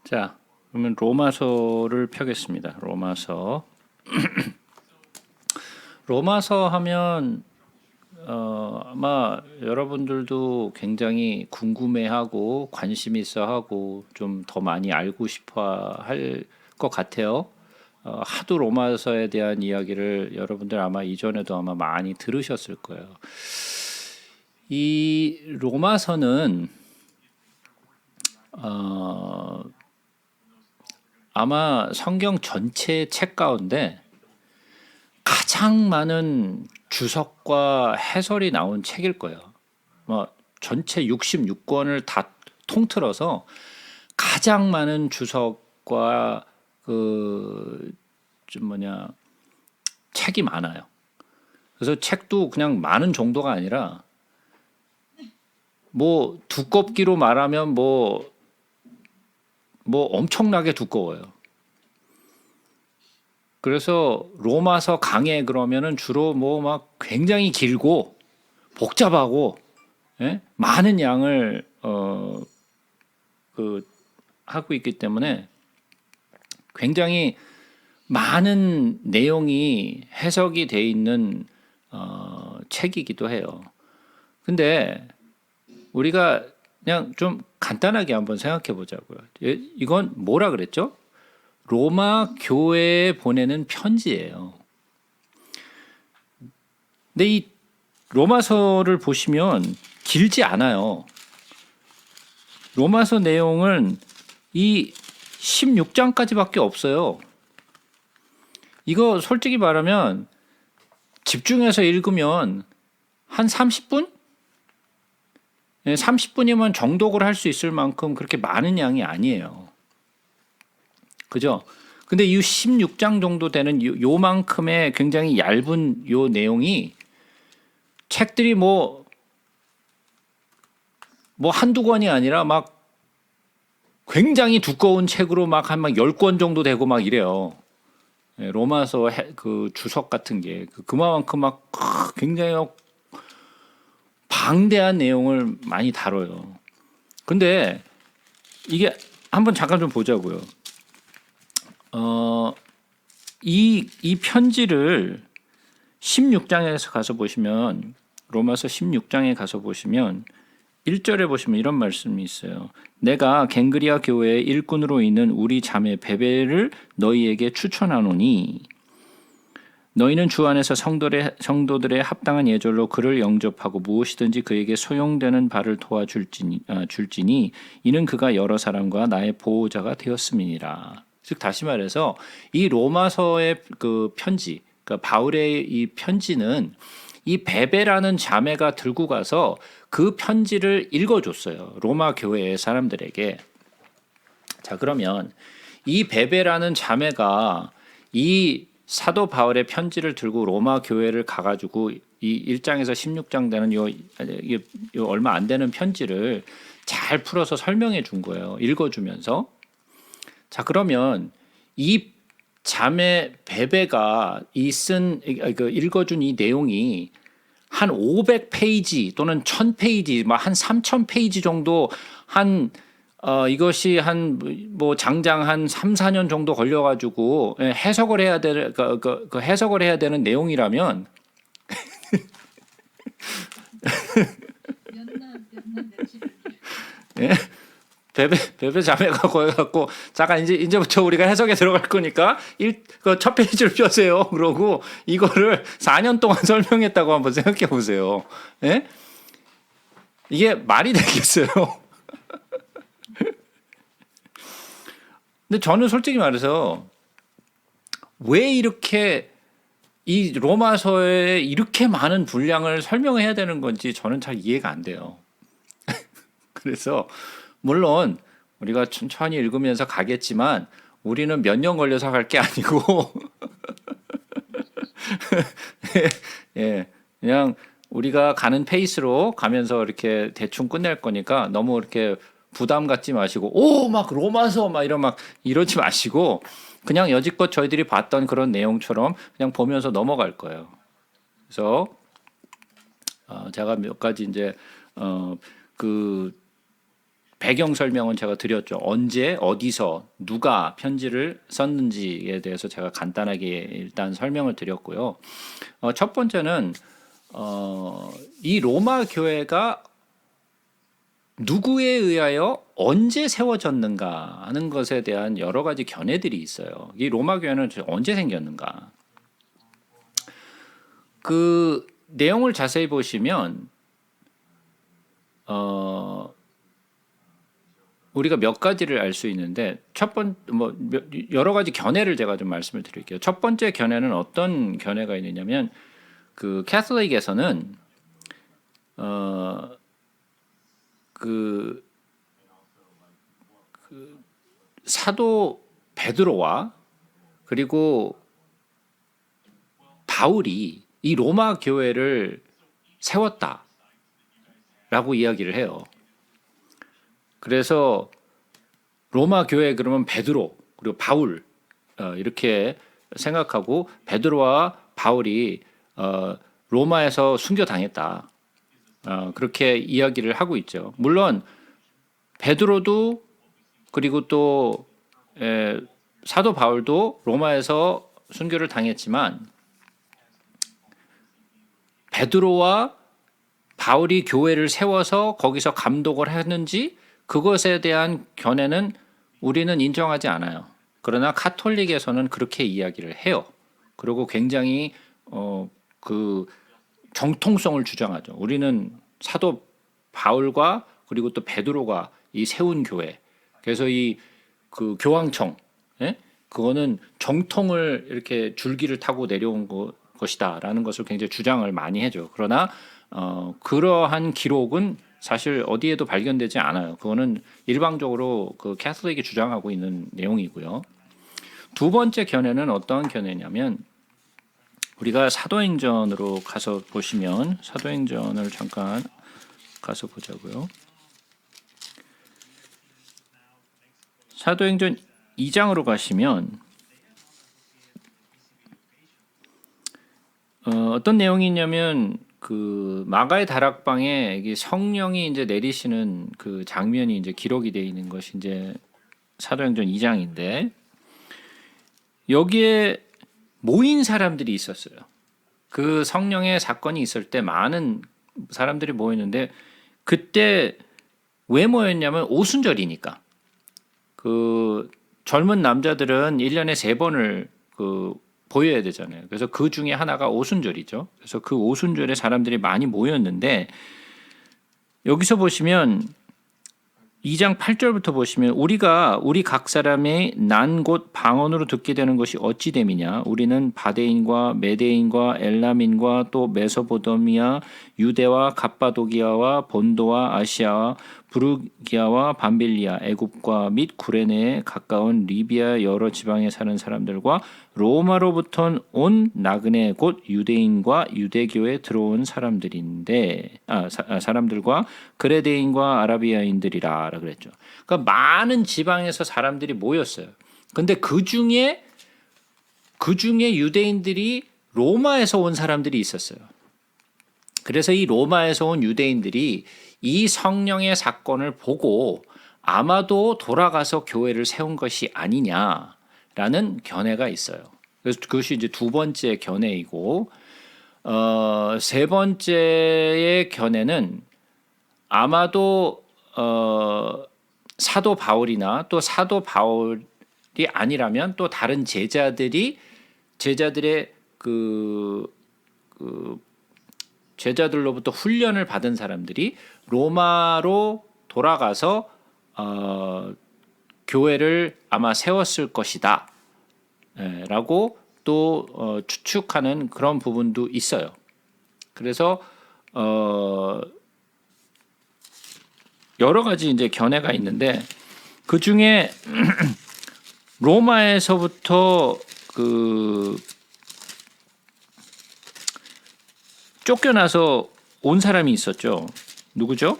자, 그러면 로마서를 펴겠습니다. 로마서. 로마서 하면 아마 여러분들도 굉장히 궁금해하고 관심 있어하고 좀 더 많이 알고 싶어 할 것 같아요. 하도 로마서에 대한 이야기를 여러분들 아마 이전에도 아마 많이 들으셨을 거예요. 이 로마서는 어, 아마 성경 전체 책 가운데 가장 많은 주석과 해설이 나온 책일 거예요. 뭐 전체 66권을 다 통틀어서 가장 많은 주석과 그 좀 뭐냐 책이 많아요. 그래서 책도 그냥 많은 정도가 아니라 뭐 두껍기로 말하면 뭐 엄청나게 두꺼워요. 그래서 로마서 강해 그러면은 주로 뭐 막 굉장히 길고 복잡하고 많은 양을 하고 있기 때문에 굉장히 많은 내용이 해석이 돼 있는 책이기도 해요. 근데 우리가 그냥 좀 간단하게 한번 생각해 보자고요. 이건 뭐라 그랬죠? 로마 교회에 보내는 편지예요. 근데 이 로마서를 보시면 길지 않아요. 로마서 내용은 이 16장까지밖에 없어요. 이거 솔직히 말하면 집중해서 읽으면 한 30분? 30분이면 정독을 할 수 있을 만큼 그렇게 많은 양이 아니에요. 그죠? 근데 이 16장 정도 되는 요만큼의 굉장히 얇은 요 내용이 책들이 뭐 한두 권이 아니라 막 굉장히 두꺼운 책으로 막 한 10권 정도 되고 막 이래요. 로마서 그 주석 같은 게 그만큼 막 굉장히 방대한 내용을 많이 다뤄요. 근데 이게 한번 잠깐 좀 보자고요. 이 편지를 16장에서 가서 보시면 로마서 16장에 가서 보시면 1절에 보시면 이런 말씀이 있어요. 내가 갱그리아 교회의 일꾼으로 있는 우리 자매 베베를 너희에게 추천하노니 너희는 주 안에서 성도들의 합당한 예절로 그를 영접하고 무엇이든지 그에게 소용되는 바를 줄지니 이는 그가 여러 사람과 나의 보호자가 되었음이니라. 즉 다시 말해서 이 로마서의 그 편지, 그러니까 바울의 이 편지는 이 베베라는 자매가 들고 가서 그 편지를 읽어줬어요. 로마 교회의 사람들에게. 자, 그러면 이 베베라는 자매가 이 사도 바울의 편지를 들고 로마 교회를 가가지고 이 1장에서 16장 되는 요 얼마 안 되는 편지를 잘 풀어서 설명해 준 거예요. 읽어주면서. 자, 그러면 이 자매 베베가 읽어준 이 내용이 한 500페이지 또는 1000페이지, 한 3000페이지 정도 이것이 장장 한 3, 4년 정도 걸려가지고 해석을 해야 되는, 해석을 해야 되는 내용이라면 예? 베베 자매가 거기 갖고 잠깐 이제부터 우리가 해석에 들어갈 거니까 첫 페이지를 펴세요. 그러고 이거를 4년 동안 설명했다고 한번 생각해 보세요. 예? 이게 말이 되겠어요? 근데 저는 솔직히 말해서 왜 이렇게 이 로마서에 이렇게 많은 분량을 설명해야 되는 건지 저는 잘 이해가 안 돼요. 그래서 물론 우리가 천천히 읽으면서 가겠지만 우리는 몇 년 걸려서 갈 게 아니고 예, 그냥 우리가 가는 페이스로 가면서 이렇게 대충 끝낼 거니까 너무 이렇게 부담 갖지 마시고 막 로마서 막 이러지 마시고 그냥 여지껏 저희들이 봤던 그런 내용처럼 그냥 보면서 넘어갈 거예요. 그래서 제가 몇 가지 이제 배경 설명은 제가 드렸죠. 언제, 어디서, 누가 편지를 썼는지에 대해서 제가 간단하게 일단 설명을 드렸고요. 첫 번째는 이 로마 교회가 누구에 의하여 언제 세워졌는가 하는 것에 대한 여러 가지 견해들이 있어요. 이 로마 교회는 언제 생겼는가? 그 내용을 자세히 보시면 우리가 몇 가지를 알 수 있는데 여러 가지 견해를 제가 좀 말씀을 드릴게요. 첫 번째 견해는 어떤 견해가 있느냐면 그 캐톨릭에서는 그 사도 베드로와 그리고 바울이 이 로마 교회를 세웠다라고 이야기를 해요. 그래서 로마 교회 그러면 베드로 그리고 바울 이렇게 생각하고 베드로와 바울이 로마에서 순교당했다. 그렇게 이야기를 하고 있죠. 물론 베드로도 그리고 또 사도 바울도 로마에서 순교를 당했지만 베드로와 바울이 교회를 세워서 거기서 감독을 했는지 그것에 대한 견해는 우리는 인정하지 않아요. 그러나 카톨릭에서는 그렇게 이야기를 해요. 그리고 굉장히 그 정통성을 주장하죠. 우리는 사도 바울과 그리고 또 베드로가 이 세운 교회. 그래서 이 그 교황청, 그거는 정통을 이렇게 줄기를 타고 내려온 것이다라는 것을 굉장히 주장을 많이 해줘. 그러나 그러한 기록은 사실 어디에도 발견되지 않아요. 그거는 일방적으로 그 캐톨릭이 주장하고 있는 내용이고요. 두 번째 견해는 어떤 견해냐면 우리가 사도행전으로 가서 보시면 사도행전을 잠깐 가서 보자고요. 사도행전 2장으로 가시면 어떤 내용이 있냐면 그 마가의 다락방에 성령이 이제 내리시는 그 장면이 이제 기록이 되어 있는 것이 이제 사도행전 2장인데 여기에 모인 사람들이 있었어요. 그 성령의 사건이 있을 때 많은 사람들이 모였는데 그때 왜 모였냐면 오순절이니까 그 젊은 남자들은 1년에 3번을 그 보여야 되잖아요. 그래서 그 중에 하나가 오순절이죠. 그래서 그 오순절에 사람들이 많이 모였는데 여기서 보시면 2장 8절부터 보시면 우리 각 사람의 난 곳 방언으로 듣게 되는 것이 어찌 됨이냐. 우리는 바데인과 메데인과 엘람인과 또 메소포타미아, 유대와 갑바도기아와 본도와 아시아와 부르기아와 밤빌리아, 애굽과 및 구레네에 가까운 리비아 여러 지방에 사는 사람들과 로마로부터 온 나그네 곧 유대인과 유대교에 들어온 사람들인데 사람들과 그레데인과 아라비아인들이라 그랬죠. 그러니까 많은 지방에서 사람들이 모였어요. 근데 그 중에 유대인들이 로마에서 온 사람들이 있었어요. 그래서 이 로마에서 온 유대인들이 이 성령의 사건을 보고 아마도 돌아가서 교회를 세운 것이 아니냐라는 견해가 있어요. 그래서 그것이 이제 두 번째 견해이고, 세 번째의 견해는 아마도 사도 바울이나 또 사도 바울이 아니라면 또 다른 제자들의 제자들로부터 훈련을 받은 사람들이 로마로 돌아가서 교회를 아마 세웠을 것이다 라고 또 추측하는 그런 부분도 있어요. 그래서 여러 가지 이제 견해가 있는데 그 중에 로마에서부터 쫓겨나서 온 사람이 있었죠. 누구죠?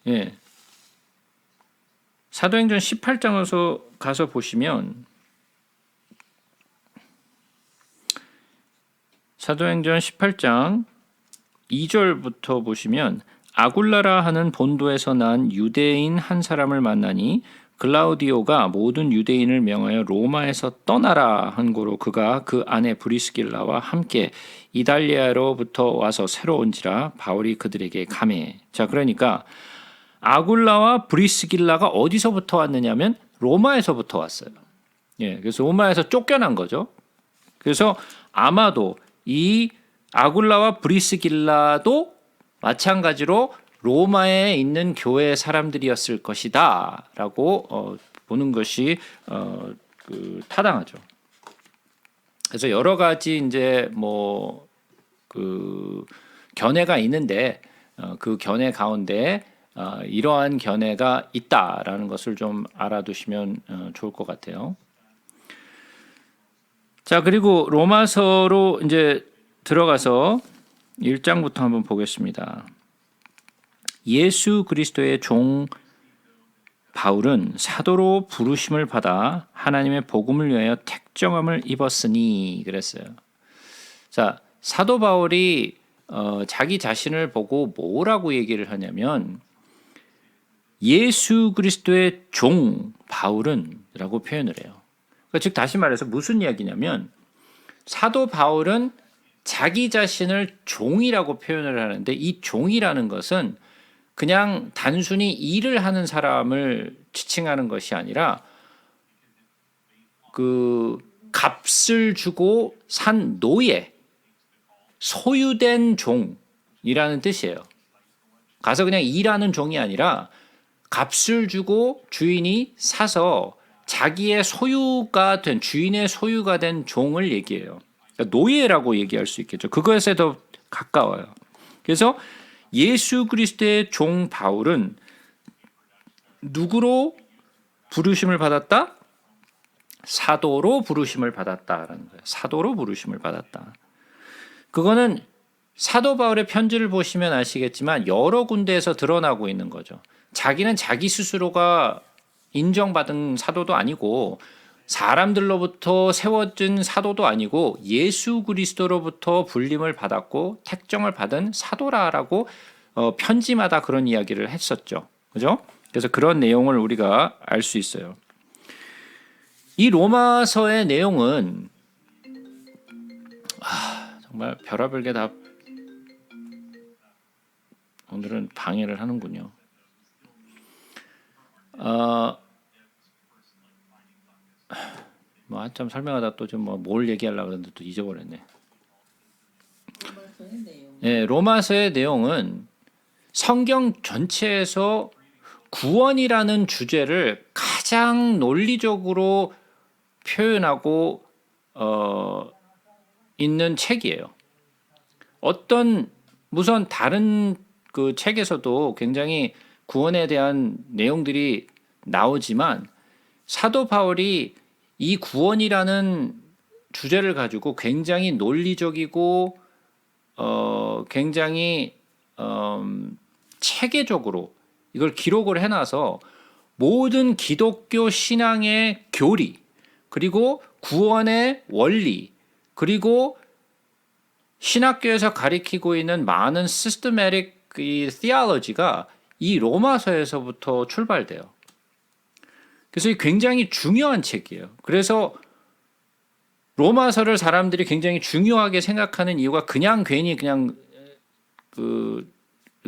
예. 사도행전 18장에서 가서 보시면 사도행전 18장 2절부터 보시면 아굴라라 하는 본도에서 난 유대인 한 사람을 만나니 글라우디오가 모든 유대인을 명하여 로마에서 떠나라 한 고로 그가 그 아내 브리스길라와 함께 이달리아로부터 와서 새로 온지라 바울이 그들에게 가매. 자, 그러니까 아굴라와 브리스길라가 어디서부터 왔느냐면 로마에서부터 왔어요. 예, 그래서 로마에서 쫓겨난 거죠. 그래서 아마도 이 아굴라와 브리스길라도 마찬가지로 로마에 있는 교회 사람들이었을 것이다라고 보는 것이 타당하죠. 그래서 여러 가지 이제 견해가 있는데 그 견해 가운데 이러한 견해가 있다라는 것을 좀 알아두시면 좋을 것 같아요. 자, 그리고 로마서로 이제 들어가서 1장부터 한번 보겠습니다. 예수 그리스도의 종 바울은 사도로 부르심을 받아 하나님의 복음을 위하여 택정함을 입었으니 그랬어요. 자, 사도 바울이 자기 자신을 보고 뭐라고 얘기를 하냐면 예수 그리스도의 종 바울은 라고 표현을 해요. 그러니까 즉 다시 말해서 무슨 이야기냐면 사도 바울은 자기 자신을 종이라고 표현을 하는데 이 종이라는 것은 그냥 단순히 일을 하는 사람을 지칭하는 것이 아니라 그 값을 주고 산 노예, 소유된 종이라는 뜻이에요. 가서 그냥 일하는 종이 아니라 값을 주고 주인이 사서 자기의 소유가 된 주인의 소유가 된 종을 얘기해요. 그러니까 노예라고 얘기할 수 있겠죠. 그것에 더 가까워요. 그래서 예수 그리스도의 종 바울은 누구로 부르심을 받았다? 사도로 부르심을 받았다라는 거예요. 사도로 부르심을 받았다. 그거는 사도 바울의 편지를 보시면 아시겠지만 여러 군데에서 드러나고 있는 거죠. 자기는 자기 스스로가 인정받은 사도도 아니고 사람들로부터 세워진 사도도 아니고 예수 그리스도로부터 불림을 받았고 택정을 받은 사도라라고 편지마다 그런 이야기를 했었죠. 그죠? 그래서 그런 내용을 우리가 알 수 있어요. 이 로마서의 내용은 정말 별의별 게 다 오늘은 방해를 하는군요. 한참 설명하다 또 좀 뭘 얘기하려고 그랬는데 또 잊어버렸네. 네, 로마서의 내용은 성경 전체에서 구원이라는 주제를 가장 논리적으로 표현하고 있는 책이에요. 우선 다른 그 책에서도 굉장히 구원에 대한 내용들이 나오지만 사도 바울이 이 구원이라는 주제를 가지고 굉장히 논리적이고 굉장히 체계적으로 이걸 기록을 해놔서 모든 기독교 신앙의 교리 그리고 구원의 원리 그리고 신학교에서 가리키고 있는 많은 시스테매틱 theology가 이 로마서에서부터 출발돼요. 그래서 굉장히 중요한 책이에요. 그래서 로마서를 사람들이 굉장히 중요하게 생각하는 이유가 그냥 괜히 그냥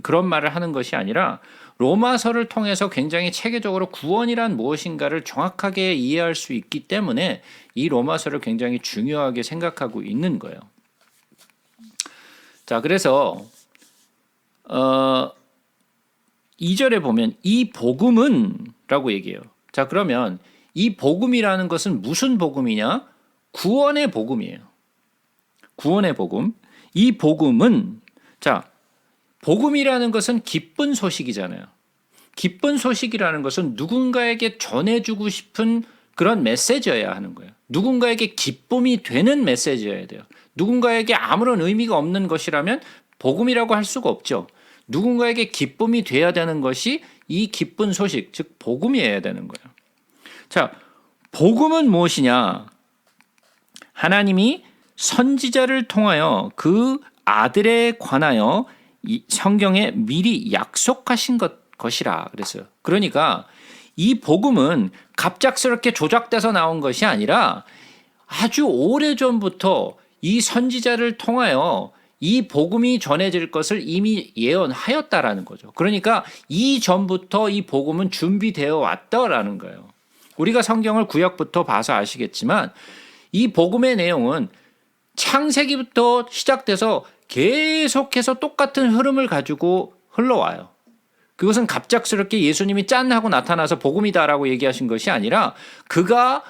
그런 말을 하는 것이 아니라 로마서를 통해서 굉장히 체계적으로 구원이란 무엇인가를 정확하게 이해할 수 있기 때문에 이 로마서를 굉장히 중요하게 생각하고 있는 거예요. 자, 그래서 2절에 보면 이 복음은 라고 얘기해요. 자, 그러면 이 복음이라는 것은 무슨 복음이냐? 구원의 복음이에요. 구원의 복음. 이 복음은 복음이라는 것은 기쁜 소식이잖아요. 기쁜 소식이라는 것은 누군가에게 전해주고 싶은 그런 메시지여야 하는 거예요. 누군가에게 기쁨이 되는 메시지여야 돼요. 누군가에게 아무런 의미가 없는 것이라면 복음이라고 할 수가 없죠. 누군가에게 기쁨이 돼야 되는 것이 이 기쁜 소식, 즉 복음이어야 되는 거예요. 자, 복음은 무엇이냐? 하나님이 선지자를 통하여 그 아들에 관하여 이 성경에 미리 약속하신 것이라 그랬어요. 그러니까 이 복음은 갑작스럽게 조작돼서 나온 것이 아니라 아주 오래전부터 이 선지자를 통하여 이 복음이 전해질 것을 이미 예언하였다라는 거죠. 그러니까 이전부터 이 복음은 준비되어 왔다라는 거예요. 우리가 성경을 구약부터 봐서 아시겠지만 이 복음의 내용은 창세기부터 시작돼서 계속해서 똑같은 흐름을 가지고 흘러와요. 그것은 갑작스럽게 예수님이 짠 하고 나타나서 복음이다라고 얘기하신 것이 아니라 그가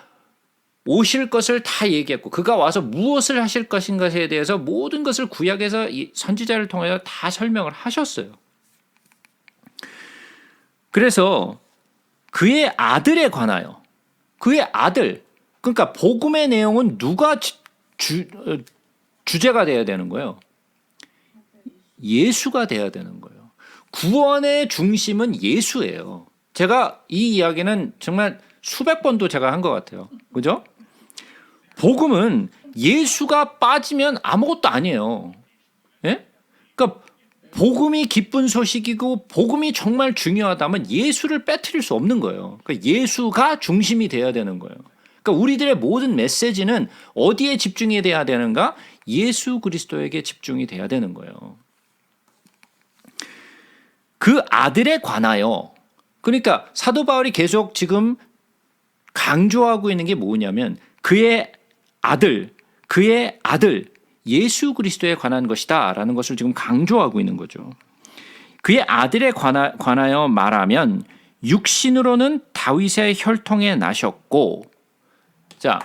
오실 것을 다 얘기했고 그가 와서 무엇을 하실 것인 것에 대해서 모든 것을 구약에서 선지자를 통해서 다 설명을 하셨어요. 그래서 그의 아들에 관하여 그의 아들 그러니까 복음의 내용은 누가 주제가 돼야 되는 거예요? 예수가 돼야 되는 거예요. 구원의 중심은 예수예요. 제가 이 이야기는 정말 수백 번도 제가 한 것 같아요. 그죠? 복음은 예수가 빠지면 아무것도 아니에요. 예? 그러니까 복음이 기쁜 소식이고 복음이 정말 중요하다면 예수를 빼뜨릴 수 없는 거예요. 그러니까 예수가 중심이 돼야 되는 거예요. 그러니까 우리들의 모든 메시지는 어디에 집중이 돼야 되는가? 예수 그리스도에게 집중이 돼야 되는 거예요. 그 아들에 관하여 그러니까 사도 바울이 계속 지금 강조하고 있는 게 뭐냐면 그의 아들 예수 그리스도에 관한 것이다 라는 것을 지금 강조하고 있는 거죠. 그의 아들에 관하여 말하면 육신으로는 다윗의 혈통에 나셨고 자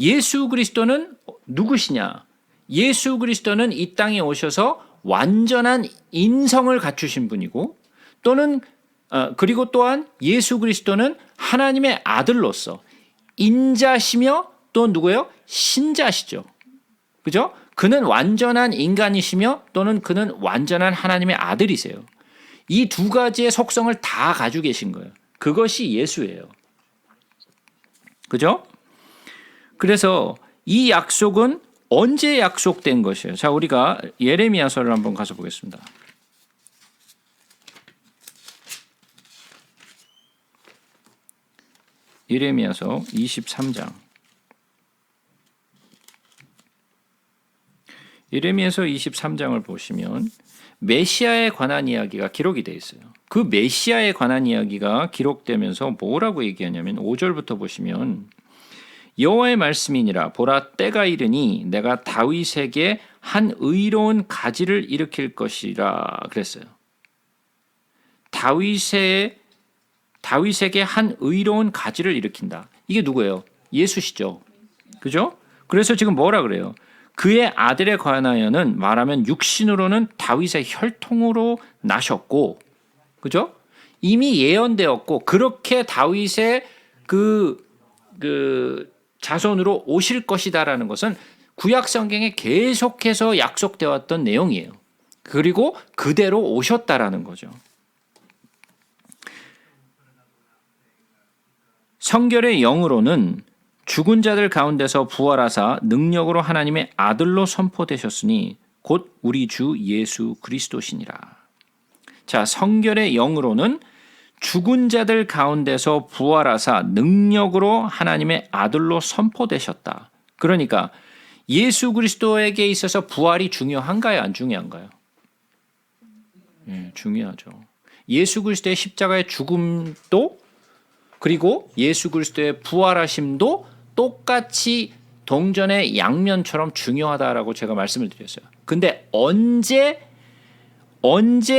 예수 그리스도는 누구시냐? 예수 그리스도는 이 땅에 오셔서 완전한 인성을 갖추신 분이고 또는 그리고 또한 예수 그리스도는 하나님의 아들로서 인자시며 또 누구예요? 신자시죠. 그죠? 그는 완전한 인간이시며 또는 그는 완전한 하나님의 아들이세요. 이 두 가지의 속성을 다 가지고 계신 거예요. 그것이 예수예요. 그죠? 그래서 이 약속은 언제 약속된 것이에요? 자, 우리가 예레미야서를 한번 가서 보겠습니다. 예레미야서 23장. 예레미야서 23장을 보시면 메시아에 관한 이야기가 기록이 되어 있어요. 그 메시아에 관한 이야기가 기록되면서 뭐라고 얘기하냐면 5절부터 보시면 여호와의 말씀이니라 보라 때가 이르니 내가 다윗에게 한 의로운 가지를 일으킬 것이라 그랬어요. 다윗에게 한 의로운 가지를 일으킨다. 이게 누구예요? 예수시죠. 그죠? 그래서 지금 뭐라 그래요? 그의 아들에 관하여는 말하면 육신으로는 다윗의 혈통으로 나셨고 그죠? 이미 예언되었고 그렇게 다윗의 그 자손으로 오실 것이다라는 것은 구약 성경에 계속해서 약속되어 왔던 내용이에요. 그리고 그대로 오셨다라는 거죠. 성결의 영으로는 죽은 자들 가운데서 부활하사 능력으로 하나님의 아들로 선포되셨으니 곧 우리 주 예수 그리스도시니라. 자, 성결의 영으로는 죽은 자들 가운데서 부활하사 능력으로 하나님의 아들로 선포되셨다. 그러니까 예수 그리스도에게 있어서 부활이 중요한가요? 안 중요한가요? 중요하죠. 예수 그리스도의 십자가의 죽음도 그리고 예수 그리스도의 부활하심도 똑같이 동전의 양면처럼 중요하다라고 제가 말씀을 드렸어요. 근데 언제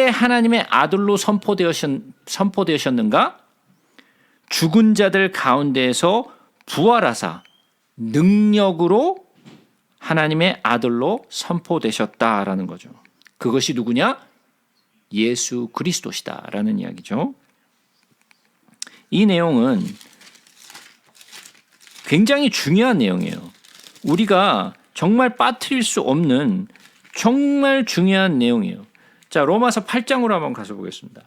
하나님의 아들로 선포되셨는가? 죽은 자들 가운데에서 부활하사 능력으로 하나님의 아들로 선포되셨다라는 거죠. 그것이 누구냐? 예수 그리스도시다라는 이야기죠. 이 내용은 굉장히 중요한 내용이에요. 우리가 정말 빠뜨릴 수 없는 정말 중요한 내용이에요. 자, 로마서 8장으로 한번 가서 보겠습니다.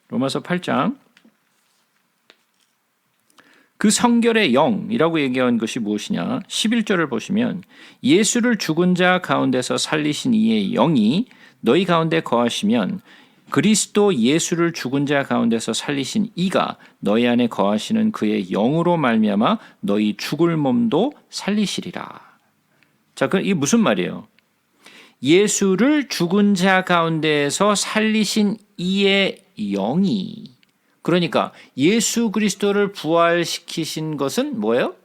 로마서 8장. 그 성결의 영이라고 얘기한 것이 무엇이냐? 11절을 보시면 예수를 죽은 자 가운데서 살리신 이의 영이 너희 가운데 거하시면 그리스도 예수를 죽은 자 가운데서 살리신 이가 너희 안에 거하시는 그의 영으로 말미암아 너희 죽을 몸도 살리시리라. 자, 그럼 이게 무슨 말이에요? 예수를 죽은 자 가운데에서 살리신 이의 영이, 그러니까 예수 그리스도를 부활시키신 것은 뭐예요?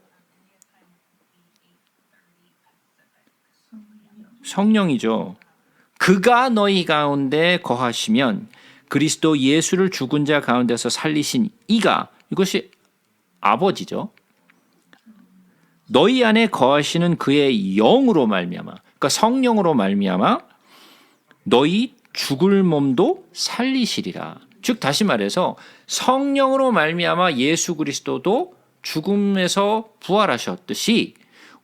성령이죠. 그가 너희 가운데 거하시면 그리스도 예수를 죽은 자 가운데서 살리신 이가, 이것이 아버지죠. 너희 안에 거하시는 그의 영으로 말미암아, 그러니까 성령으로 말미암아 너희 죽을 몸도 살리시리라. 즉 다시 말해서 성령으로 말미암아 예수 그리스도도 죽음에서 부활하셨듯이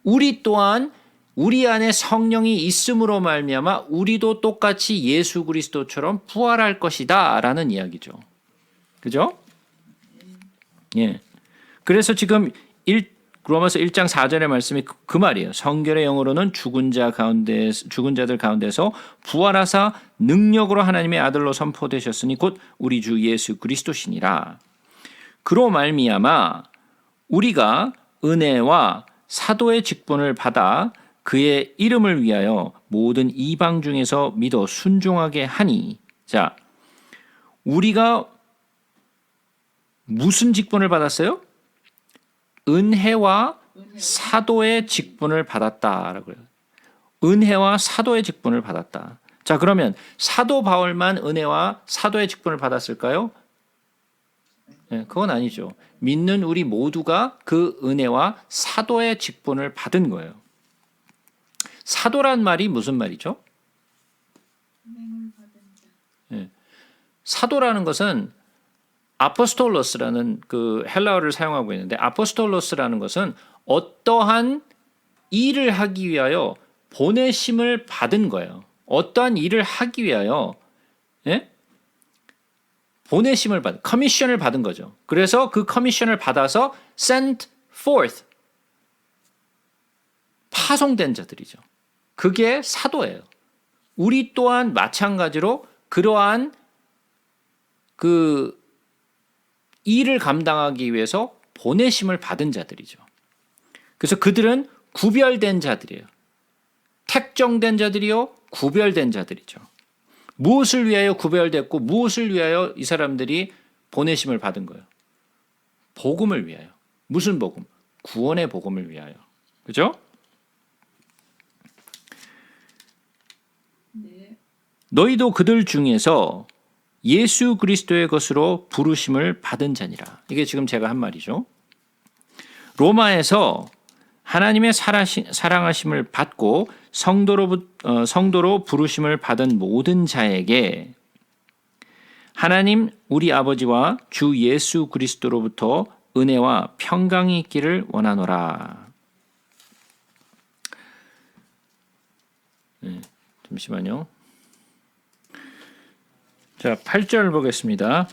우리 또한 우리 안에 성령이 있음으로 말미암아 우리도 똑같이 예수 그리스도처럼 부활할 것이다라는 이야기죠. 그죠? 예. 그래서 지금 로마서 1장 4절의 말씀이 그 말이에요. 성결의 영으로는 죽은 자들 가운데서 부활하사 능력으로 하나님의 아들로 선포되셨으니 곧 우리 주 예수 그리스도시니라. 그로 말미암아 우리가 은혜와 사도의 직분을 받아 그의 이름을 위하여 모든 이방 중에서 믿어 순종하게 하니. 자, 우리가 무슨 직분을 받았어요? 은혜와 사도의 직분을 받았다라고 해요. 은혜와 사도의 직분을 받았다. 자, 그러면 사도 바울만 은혜와 사도의 직분을 받았을까요? 네, 그건 아니죠. 믿는 우리 모두가 그 은혜와 사도의 직분을 받은 거예요. 사도란 말이 무슨 말이죠? 네. 사도라는 것은 아포스톨로스라는 그 헬라어를 사용하고 있는데, 아포스톨로스라는 것은 어떠한 일을 하기 위하여 보내심을 받은 거예요. 어떠한 일을 하기 위하여, 예? 보내심을 받은, 커미션을 받은 거죠. 그래서 그 커미션을 받아서 sent forth, 파송된 자들이죠. 그게 사도예요. 우리 또한 마찬가지로 그러한 그 일을 감당하기 위해서 보내심을 받은 자들이죠. 그래서 그들은 구별된 자들이에요. 택정된 자들이요, 구별된 자들이죠. 무엇을 위하여 구별됐고 무엇을 위하여 이 사람들이 보내심을 받은 거예요? 복음을 위하여. 무슨 복음? 구원의 복음을 위하여. 그죠? 네. 너희도 그들 중에서 예수 그리스도의 것으로 부르심을 받은 자니라. 이게 지금 제가 한 말이죠. 로마에서 하나님의 사랑하심을 받고 성도로 부르심을 받은 모든 자에게 하나님 우리 아버지와 주 예수 그리스도로부터 은혜와 평강이 있기를 원하노라. 네, 잠시만요. 자, 8절 보겠습니다.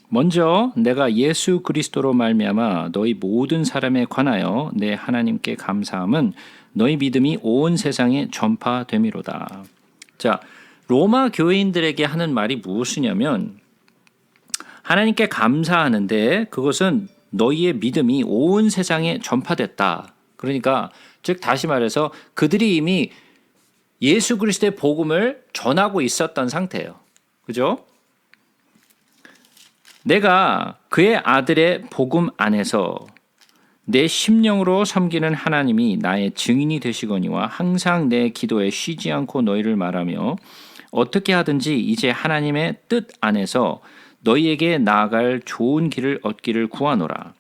먼저 내가 예수 그리스도로 말미암아 너희 모든 사람에 관하여 내 하나님께 감사함은 너희 믿음이 온 세상에 전파됨이로다. 자, 로마 교회인들에게 하는 말이 무엇이냐면 하나님께 감사하는데 그것은 너희의 믿음이 온 세상에 전파됐다. 그러니까 즉 다시 말해서 그들이 이미 예수 그리스도의 복음을 전하고 있었던 상태예요. 그죠? 내가 그의 아들의 복음 안에서 내 심령으로 섬기는 하나님이 나의 증인이 되시거니와 항상 내 기도에 쉬지 않고 너희를 말하며 어떻게 하든지 이제 하나님의 뜻 안에서 너희에게 나아갈 좋은 길을 얻기를 구하노라.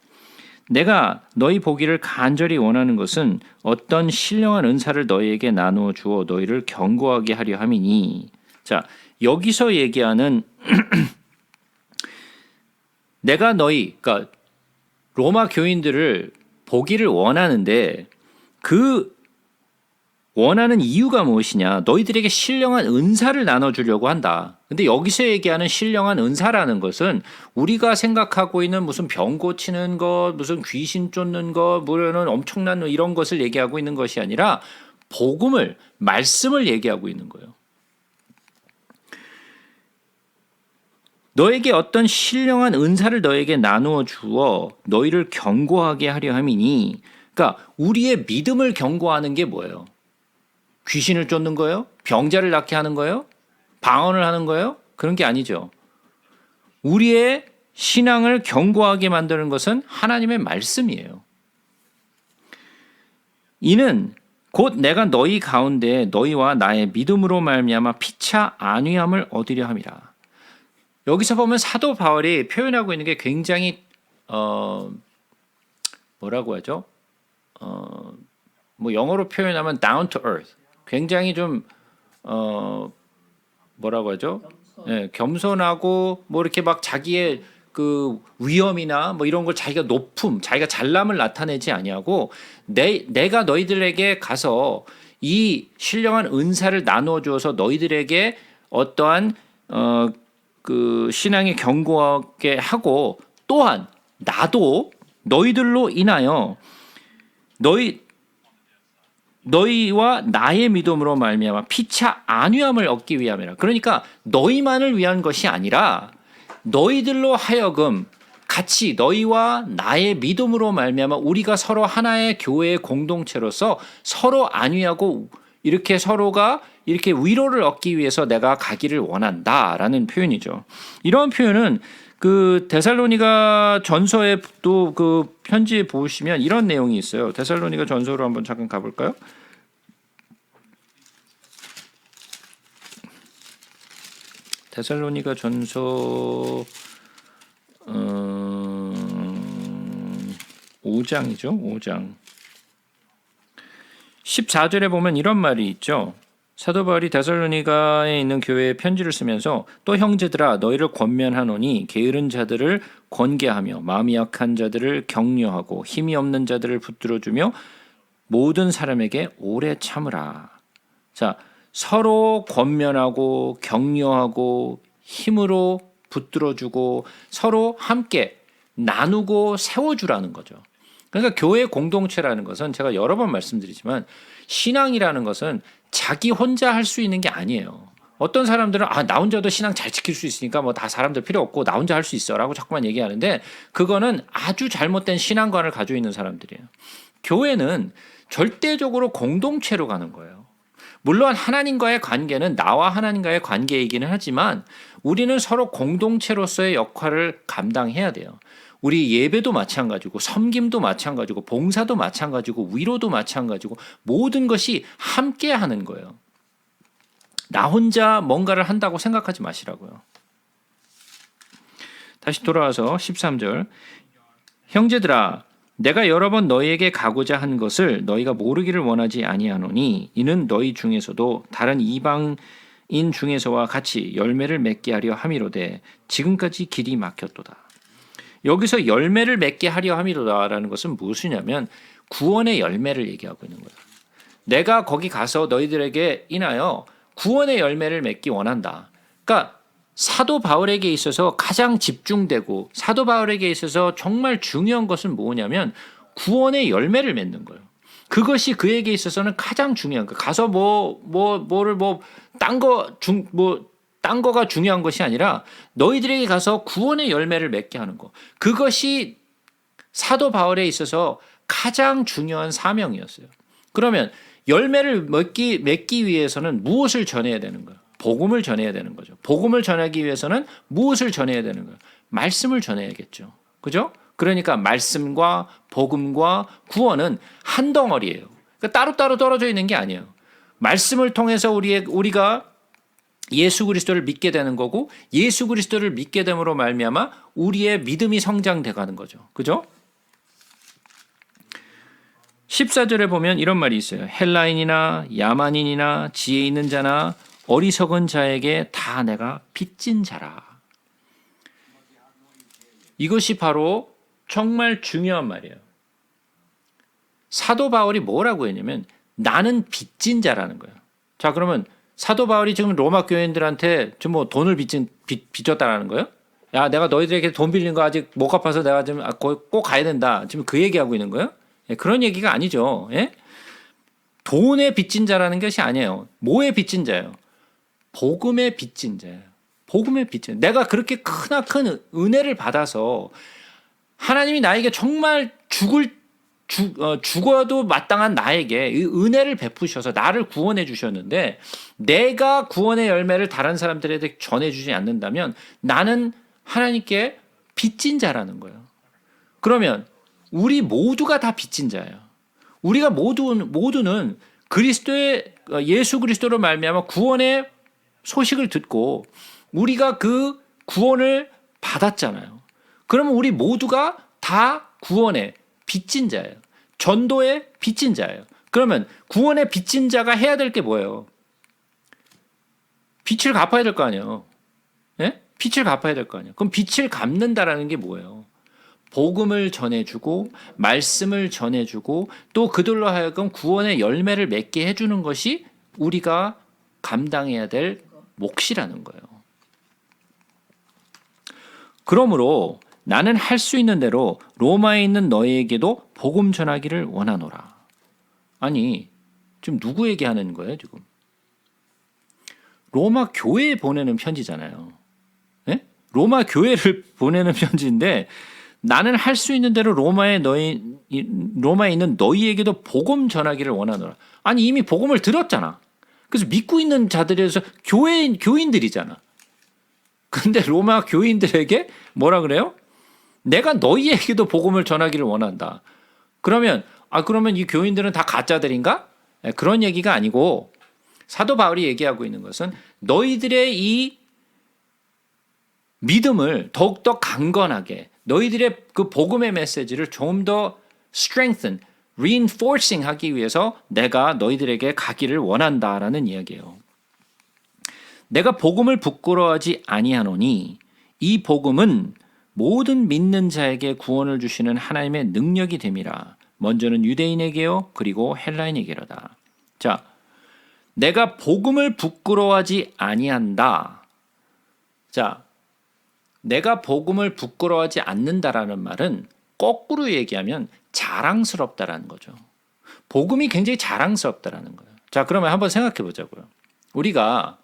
내가 너희 보기를 간절히 원하는 것은 어떤 신령한 은사를 너희에게 나누어 주어 너희를 견고하게 하려 함이니. 자, 여기서 얘기하는 내가 그러니까 로마 교인들을 보기를 원하는데 그 원하는 이유가 무엇이냐? 너희들에게 신령한 은사를 나눠주려고 한다. 근데 여기서 얘기하는 신령한 은사라는 것은 우리가 생각하고 있는 무슨 병 고치는 것, 무슨 귀신 쫓는 것, 뭐라는 엄청난 이런 것을 얘기하고 있는 것이 아니라 복음을, 말씀을 얘기하고 있는 거예요. 너에게 어떤 신령한 은사를 너에게 나누어 주어 너희를 견고하게 하려 함이니, 그러니까 우리의 믿음을 견고하는 게 뭐예요? 귀신을 쫓는 거예요? 병자를 낫게 하는 거예요? 방언을 하는 거예요? 그런 게 아니죠. 우리의 신앙을 견고하게 만드는 것은 하나님의 말씀이에요. 이는 곧 내가 너희 가운데 너희와 나의 믿음으로 말미암아 피차 안위함을 얻으려 함이라. 여기서 보면 사도 바울이 표현하고 있는 게 굉장히 뭐라고 하죠? 뭐 영어로 표현하면 down to earth. 굉장히 좀 뭐라고 하죠? 네, 겸손하고 뭐 이렇게 막 자기의 그 위엄이나 뭐 이런 걸 자기가 높음, 자기가 잘남을 나타내지 아니하고 내가 너희들에게 가서 이 신령한 은사를 나누어 주어서 너희들에게 어떠한 그 신앙이 견고하게 하고, 또한 나도 너희들로 인하여 너희와 나의 믿음으로 말미암아 피차 안위함을 얻기 위함이라. 그러니까 너희만을 위한 것이 아니라 너희들로 하여금 같이 너희와 나의 믿음으로 말미암아 우리가 서로 하나의 교회의 공동체로서 서로 안위하고 이렇게 서로가 이렇게 위로를 얻기 위해서 내가 가기를 원한다라는 표현이죠. 이런 표현은 그 데살로니가 전서에 또 그 편지에 보시면 이런 내용이 있어요. 데살로니가 전서로 한번 잠깐 가볼까요? 데살로니가 전서 5장이죠. 5장 14절에 보면 이런 말이 있죠. 사도 바울이 데살로니가에 있는 교회에 편지를 쓰면서 또 형제들아 너희를 권면하노니 게으른 자들을 권계하며 마음이 약한 자들을 격려하고 힘이 없는 자들을 붙들어주며 모든 사람에게 오래 참으라. 자, 서로 권면하고 격려하고 힘으로 붙들어주고 서로 함께 나누고 세워주라는 거죠. 그러니까 교회 공동체라는 것은 제가 여러 번 말씀드리지만 신앙이라는 것은 자기 혼자 할 수 있는 게 아니에요. 어떤 사람들은 나 혼자도 신앙 잘 지킬 수 있으니까 뭐 다 사람들 필요 없고 나 혼자 할 수 있어라고 자꾸만 얘기하는데 그거는 아주 잘못된 신앙관을 가지고 있는 사람들이에요. 교회는 절대적으로 공동체로 가는 거예요. 물론 하나님과의 관계는 나와 하나님과의 관계이기는 하지만 우리는 서로 공동체로서의 역할을 감당해야 돼요. 우리 예배도 마찬가지고 섬김도 마찬가지고 봉사도 마찬가지고 위로도 마찬가지고 모든 것이 함께 하는 거예요. 나 혼자 뭔가를 한다고 생각하지 마시라고요. 다시 돌아와서 13절. 형제들아 내가 여러 번 너희에게 가고자 한 것을 너희가 모르기를 원하지 아니하노니 이는 너희 중에서도 다른 이방인 중에서와 같이 열매를 맺게 하려 함이로되 지금까지 길이 막혔도다. 여기서 열매를 맺게 하려 함이로다라는 것은 무엇이냐면 구원의 열매를 얘기하고 있는 거예요. 내가 거기 가서 너희들에게 인하여 구원의 열매를 맺기 원한다. 그러니까 사도 바울에게 있어서 가장 집중되고 사도 바울에게 있어서 정말 중요한 것은 뭐냐면 구원의 열매를 맺는 거예요. 그것이 그에게 있어서는 가장 중요한 거예요. 가서 딴 거가 중요한 것이 아니라 너희들에게 가서 구원의 열매를 맺게 하는 거. 그것이 사도 바울에 있어서 가장 중요한 사명이었어요. 그러면 열매를 맺기 위해서는 무엇을 전해야 되는 거예요? 복음을 전해야 되는 거죠. 복음을 전하기 위해서는 무엇을 전해야 되는 거예요? 말씀을 전해야겠죠. 그죠? 그러니까 말씀과 복음과 구원은 한 덩어리예요. 그러니까 따로따로 떨어져 있는 게 아니에요. 말씀을 통해서 우리가 예수 그리스도를 믿게 되는 거고 예수 그리스도를 믿게 됨으로 말미암아 우리의 믿음이 성장돼 가는 거죠. 그죠? 14절에 보면 이런 말이 있어요. 헬라인이나 야만인이나 지혜 있는 자나 어리석은 자에게 다 내가 빚진 자라. 이것이 바로 정말 중요한 말이에요. 사도 바울이 뭐라고 했냐면 나는 빚진 자라는 거예요. 자, 그러면 사도 바울이 지금 로마 교인들한테 좀 뭐 돈을 빚졌다라는 거예요? 야, 내가 너희들에게 돈 빌린 거 아직 못 갚아서 내가 지금 꼭 가야 된다. 지금 그 얘기하고 있는 거예요? 예, 그런 얘기가 아니죠. 예? 돈의 빚진 자라는 것이 아니에요. 뭐의 빚진 자예요? 복음의 빚진 자예요. 복음의 빚진. 내가 그렇게 크나큰 은혜를 받아서 하나님이 나에게 정말 죽어도 마땅한 나에게 이 은혜를 베푸셔서 나를 구원해 주셨는데 내가 구원의 열매를 다른 사람들에게 전해주지 않는다면 나는 하나님께 빚진 자라는 거예요. 그러면 우리 모두가 다 빚진 자예요. 우리가 모두는 그리스도의 예수 그리스도로 말미암아 구원의 소식을 듣고 우리가 그 구원을 받았잖아요. 그러면 우리 모두가 다 구원의 빚진 자예요. 전도의 빚진 자예요. 그러면 구원의 빚진 자가 해야 될 게 뭐예요? 빚을 갚아야 될 거 아니에요. 예? 빚을 갚아야 될 거 아니에요. 그럼 빚을 갚는다라는 게 뭐예요? 복음을 전해주고 말씀을 전해주고 또 그들로 하여금 구원의 열매를 맺게 해주는 것이 우리가 감당해야 될 몫이라는 거예요. 그러므로 나는 할 수 있는 대로 로마에 있는 너희에게도 복음 전하기를 원하노라. 아니, 지금 누구에게 하는 거예요, 지금? 로마 교회에 보내는 편지잖아요. 예? 로마 교회를 보내는 편지인데 나는 할 수 있는 대로 로마에 있는 너희에게도 복음 전하기를 원하노라. 아니, 이미 복음을 들었잖아. 그래서 믿고 있는 자들에서 교인들이잖아. 근데 로마 교인들에게 뭐라 그래요? 내가 너희에게도 복음을 전하기를 원한다. 그러면 이 교인들은 다 가짜들인가? 그런 얘기가 아니고 사도 바울이 얘기하고 있는 것은 너희들의 이 믿음을 더욱더 강건하게 너희들의 그 복음의 메시지를 좀 더 strengthen, reinforcing 하기 위해서 내가 너희들에게 가기를 원한다라는 이야기예요. 내가 복음을 부끄러워하지 아니하노니 이 복음은 모든 믿는 자에게 구원을 주시는 하나님의 능력이 됨이라. 먼저는 유대인에게요 그리고 헬라인에게로다. 자, 내가 복음을 부끄러워하지 아니한다. 자, 내가 복음을 부끄러워하지 않는다라는 말은 거꾸로 얘기하면 자랑스럽다라는 거죠. 복음이 굉장히 자랑스럽다라는 거예요. 자, 그러면 한번 생각해 보자고요. 우리가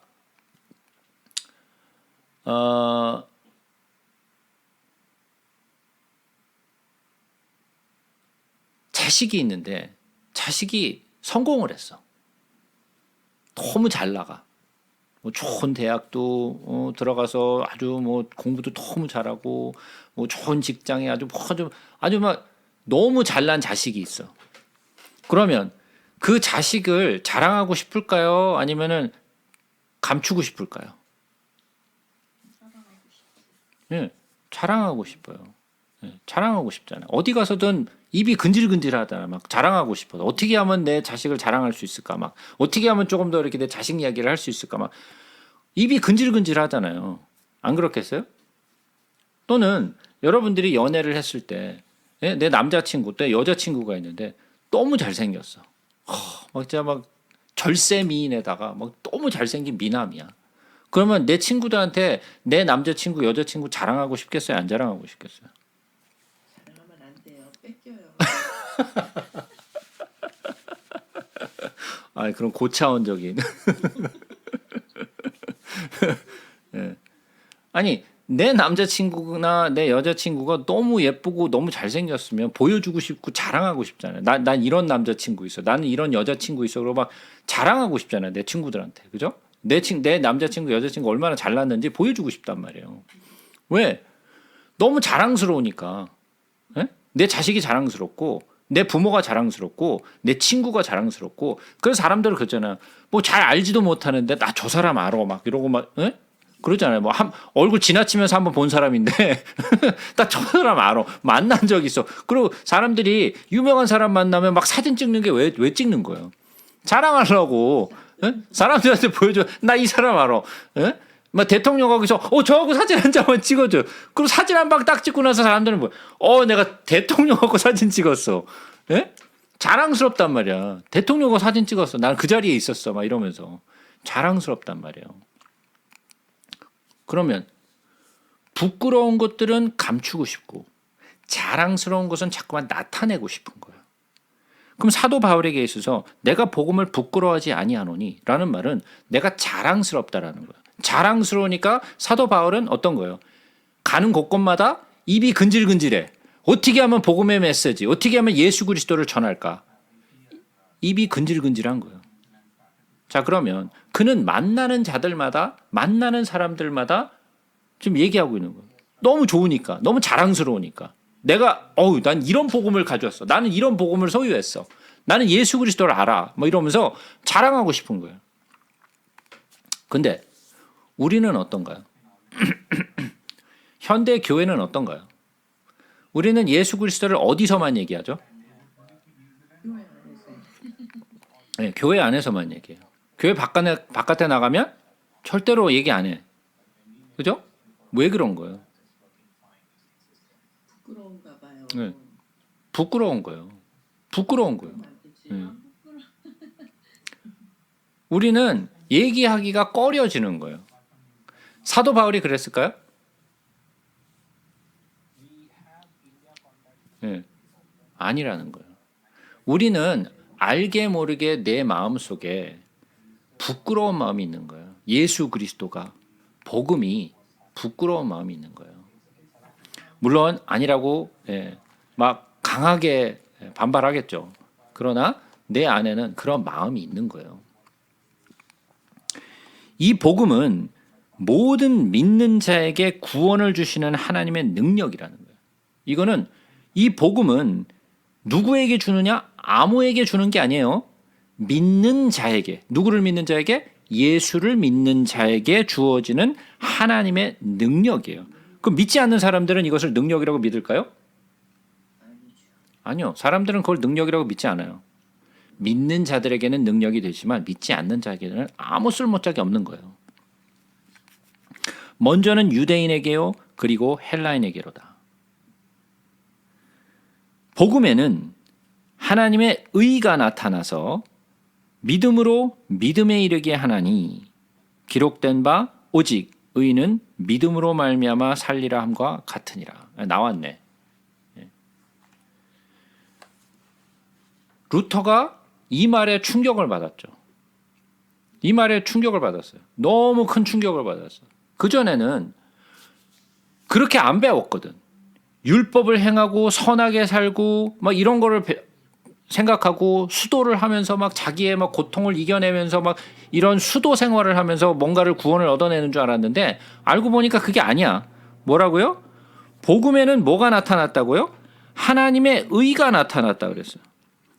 자식이 있는데 자식이 성공을 했어. 너무 잘 나가. 뭐 좋은 대학도 들어가서 아주 뭐 공부도 너무 잘하고 뭐 좋은 직장에 아주 막 너무 잘난 자식이 있어. 그러면 그 자식을 자랑하고 싶을까요? 아니면은 감추고 싶을까요? 예, 자랑하고 싶어요. 예, 자랑하고 싶잖아요. 어디 가서든 입이 근질근질하잖아. 막 자랑하고 싶어. 어떻게 하면 내 자식을 자랑할 수 있을까? 막 어떻게 하면 조금 더 이렇게 내 자식 이야기를 할 수 있을까? 막 입이 근질근질하잖아요. 안 그렇겠어요? 또는 여러분들이 연애를 했을 때 내 남자친구 때 여자친구가 있는데 너무 잘생겼어. 막 진짜 막 절세 미인에다가 막 너무 잘생긴 미남이야. 그러면 내 친구들한테 내 남자친구 여자친구 자랑하고 싶겠어요? 안 자랑하고 싶겠어요? 자랑하면 안 돼요. 뺏겨요. 그럼 고차원적인. 네. 아니, 내 남자친구나 내 여자친구가 너무 예쁘고 너무 잘생겼으면 보여주고 싶고 자랑하고 싶잖아요. 난 이런 남자친구 있어. 나는 이런 여자친구 있어. 그러고 막 자랑하고 싶잖아요. 내 친구들한테. 그죠? 내 남자친구 여자친구 얼마나 잘났는지 보여주고 싶단 말이에요. 왜? 너무 자랑스러우니까. 네? 내 자식이 자랑스럽고 내 부모가 자랑스럽고 내 친구가 자랑스럽고 그래서 사람들은 그러잖아요. 뭐 잘 알지도 못하는데 나 저 사람 알아 막 이러고 막 에? 그러잖아요. 뭐 얼굴 지나치면서 한번 본 사람인데 나 저 사람 알아. 만난 적 있어. 그리고 사람들이 유명한 사람 만나면 막 사진 찍는 게 왜 찍는 거예요? 자랑하려고. 에? 사람들한테 보여줘. 나 이 사람 알아. 에? 막 대통령 거기서 저하고 사진 한 장만 찍어줘. 그리고 사진 한 방 딱 찍고 나서 사람들은 내가 대통령하고 사진 찍었어. 예? 자랑스럽단 말이야. 대통령하고 사진 찍었어. 나는 그 자리에 있었어. 막 이러면서 자랑스럽단 말이에요. 그러면 부끄러운 것들은 감추고 싶고 자랑스러운 것은 자꾸만 나타내고 싶은 거예요. 그럼 사도 바울에게 있어서 내가 복음을 부끄러워하지 아니하노니 라는 말은 내가 자랑스럽다라는 거예요. 자랑스러우니까 사도 바울은 어떤 거예요? 가는 곳곳마다 입이 근질근질해. 어떻게 하면 복음의 메시지, 어떻게 하면 예수 그리스도를 전할까? 입이 근질근질한 거예요. 자, 그러면 그는 만나는 자들마다, 만나는 사람들마다 지금 얘기하고 있는 거예요. 너무 좋으니까, 너무 자랑스러우니까. 내가 난 이런 복음을 가져왔어. 나는 이런 복음을 소유했어. 나는 예수 그리스도를 알아. 뭐 이러면서 자랑하고 싶은 거예요. 근데 우리는 어떤가요? 현대 교회는 어떤가요? 우리는 예수 그리스도를 어디서만 얘기하죠? 교회 안에서. 네, 교회 안에서만 얘기해요. 교회 바깥에 나가면 절대로 얘기 안 해. 그죠? 왜 그런 거예요? 부끄러운가 봐요. 네. 부끄러운 거예요. 부끄러운 거예요. 그러면 안 되지. 네. 우리는 얘기하기가 꺼려지는 거예요. 사도 바울이 그랬을까요? 네. 아니라는 거예요. 우리는 알게 모르게 내 마음 속에 부끄러운 마음이 있는 거예요. 예수 그리스도가, 복음이 부끄러운 마음이 있는 거예요. 물론 아니라고 막 강하게 반발하겠죠. 그러나 내 안에는 그런 마음이 있는 거예요. 이 복음은 모든 믿는 자에게 구원을 주시는 하나님의 능력이라는 거예요. 이거는 이 복음은 누구에게 주느냐? 아무에게 주는 게 아니에요. 믿는 자에게. 누구를 믿는 자에게? 예수를 믿는 자에게 주어지는 하나님의 능력이에요. 그럼 믿지 않는 사람들은 이것을 능력이라고 믿을까요? 아니요. 사람들은 그걸 능력이라고 믿지 않아요. 믿는 자들에게는 능력이 되지만 믿지 않는 자에게는 아무 쓸모짝이 없는 거예요. 먼저는 유대인에게요. 그리고 헬라인에게로다. 복음에는 하나님의 의가 나타나서 믿음으로 믿음에 이르게 하나니 기록된 바 오직 의는 믿음으로 말미암아 살리라 함과 같으니라. 나왔네. 루터가 이 말에 충격을 받았죠. 이 말에 충격을 받았어요. 너무 큰 충격을 받았어요. 그전에는 그렇게 안 배웠거든. 율법을 행하고 선하게 살고 막 이런 거를 생각하고 수도를 하면서 막 자기의 막 고통을 이겨내면서 막 이런 수도 생활을 하면서 뭔가를 구원을 얻어내는 줄 알았는데 알고 보니까 그게 아니야. 뭐라고요? 복음에는 뭐가 나타났다고요? 하나님의 의가 나타났다 그랬어요.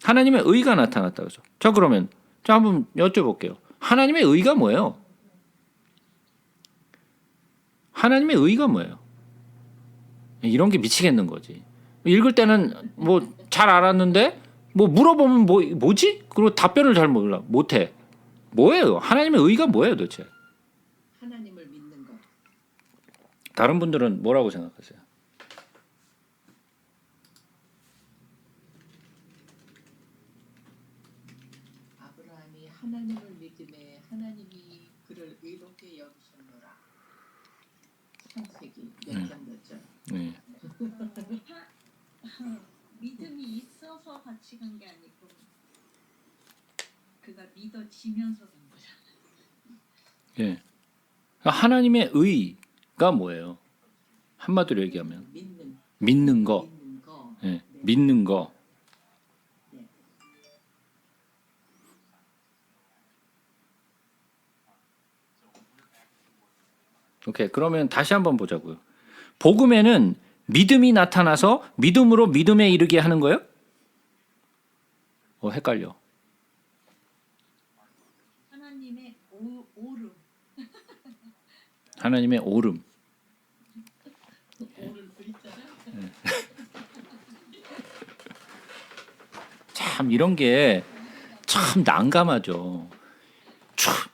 하나님의 의가 나타났다 그래서. 자, 그러면 한번 여쭤볼게요. 하나님의 의가 뭐예요? 하나님의 의가 뭐예요? 이런 게 미치겠는 거지. 읽을 때는 뭐 잘 알았는데 뭐 물어보면 뭐지? 그리고 답변을 잘 못해. 뭐예요? 하나님의 의가 뭐예요, 도대체? 하나님을 믿는 것. 다른 분들은 뭐라고 생각하세요? 아브라함이 하나님을 믿음에 하나님이 그를 의롭게 여기셨노라. 창세기 몇 장 몇 절. 네. 믿음이 있어서 같이 간 게 아니고 그가 믿어지면서 간 거잖아요. 예. 하나님의 의가 뭐예요? 한마디로 얘기하면 믿는 거. 믿는 거. 예. 네. 믿는 거. 네. 오케이. 그러면 다시 한번 보자고요. 복음에는 믿음이 나타나서 믿음으로 믿음에 이르게 하는 거예요? 헷갈려. 하나님의 오름. 하나님의 오름. 오늘 그 있잖아. 참 이런 게 참 난감하죠.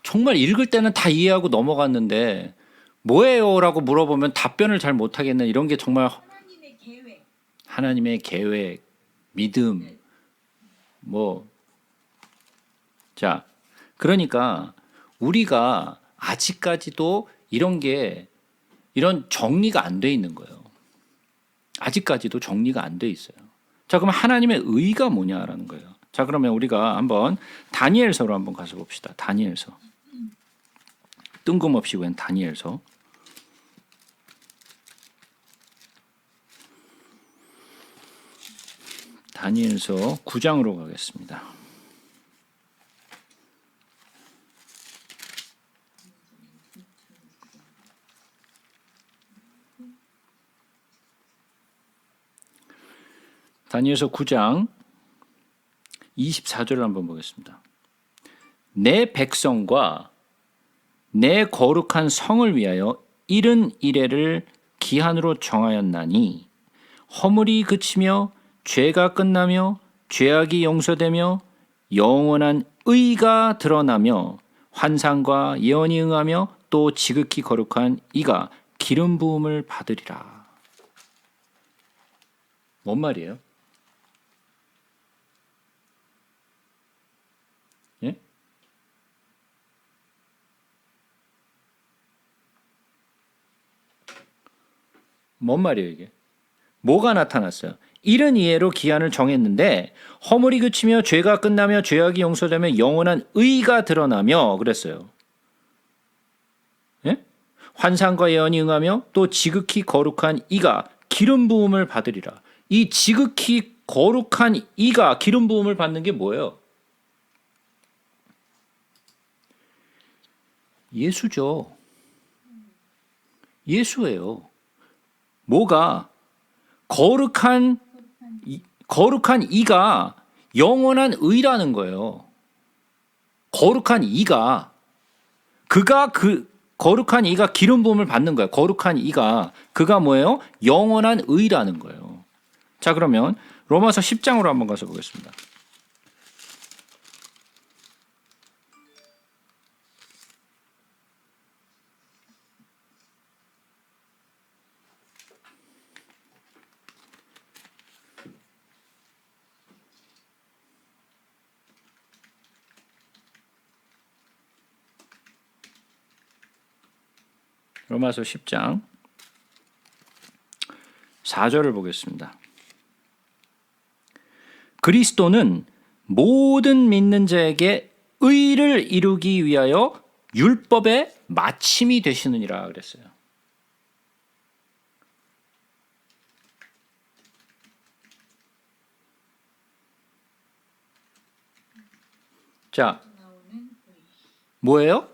정말 읽을 때는 다 이해하고 넘어갔는데 뭐예요? 라고 물어보면 답변을 잘 못하겠는 이런 게 정말 하나님의 계획. 하나님의 계획, 믿음. 자, 그러니까 우리가 아직까지도 이런 정리가 안 돼 있는 거예요. 아직까지도 정리가 안 돼 있어요. 자, 그럼 하나님의 의가 뭐냐라는 거예요. 자, 그러면 우리가 한번 다니엘서로 한번 가서 봅시다. 다니엘서. 뜬금없이 웬 다니엘서. 다니엘서 9장으로 가겠습니다. 다니엘서 9장 24절을 한번 보겠습니다. 내 백성과 내 거룩한 성을 위하여 70일을 기한으로 정하였나니 허물이 그치며 죄가 끝나며 죄악이 용서되며 영원한 의가 드러나며 환상과 예언이 응하며 또 지극히 거룩한 이가 기름 부음을 받으리라. 뭔 말이에요? 예? 뭔 말이에요 이게? 뭐가 나타났어요? 이른 이해로 기한을 정했는데 허물이 그치며 죄가 끝나며 죄악이 용서되며 영원한 의가 드러나며 그랬어요. 예? 환상과 예언이 응하며 또 지극히 거룩한 이가 기름 부음을 받으리라. 이 지극히 거룩한 이가 기름 부음을 받는 게 뭐예요? 예수죠. 예수예요. 뭐가 거룩한 이가 영원한 의라는 거예요. 거룩한 이가 그 거룩한 이가 기름 부음을 받는 거예요. 거룩한 이가 그가 뭐예요? 영원한 의라는 거예요. 자, 그러면 로마서 10장으로 한번 가서 보겠습니다. 로마서 10장 4절을 보겠습니다. 그리스도는 모든 믿는 자에게 의를 이루기 위하여 율법의 마침이 되시느니라 그랬어요. 자, 뭐예요?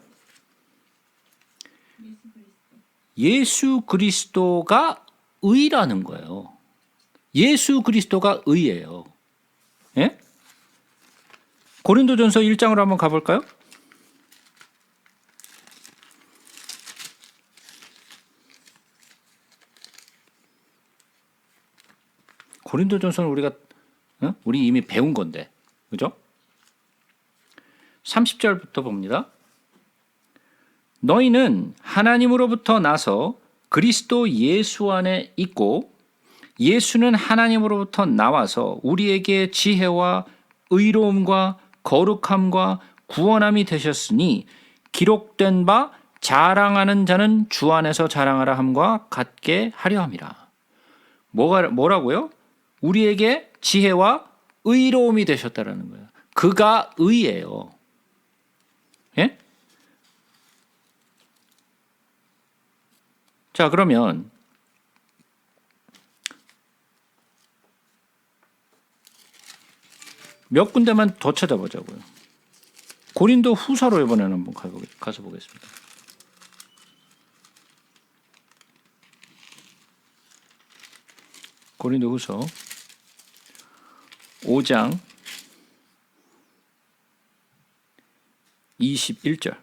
예수 그리스도가 의라는 거예요. 예수 그리스도가 의예요. 예? 고린도전서 1장으로 한번 가볼까요? 고린도전서는 우리 이미 배운 건데, 그죠? 30절부터 봅니다. 너희는 하나님으로부터 나서 그리스도 예수 안에 있고 예수는 하나님으로부터 나와서 우리에게 지혜와 의로움과 거룩함과 구원함이 되셨으니 기록된 바 자랑하는 자는 주 안에서 자랑하라 함과 같게 하려 함이라. 뭐라고요? 우리에게 지혜와 의로움이 되셨다라는 거예요. 그가 의예요. 예? 자, 그러면 몇 군데만 더 찾아보자고요. 고린도 후서로 이번에는 한번 가서 보겠습니다. 고린도 후서 5장 21절.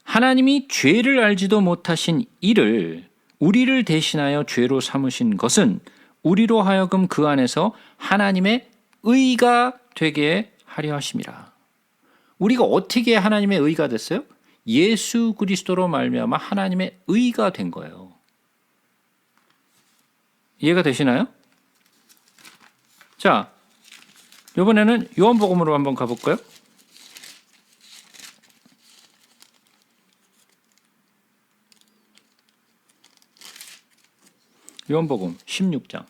하나님이 죄를 알지도 못하신 이를 우리를 대신하여 죄로 삼으신 것은 우리로 하여금 그 안에서 하나님의 의가 되게 하려 하심이라. 우리가 어떻게 하나님의 의가 됐어요? 예수 그리스도로 말미암아 하나님의 의가 된 거예요. 이해가 되시나요? 자, 이번에는 요한복음으로 한번 가볼까요? 요한복음 16장.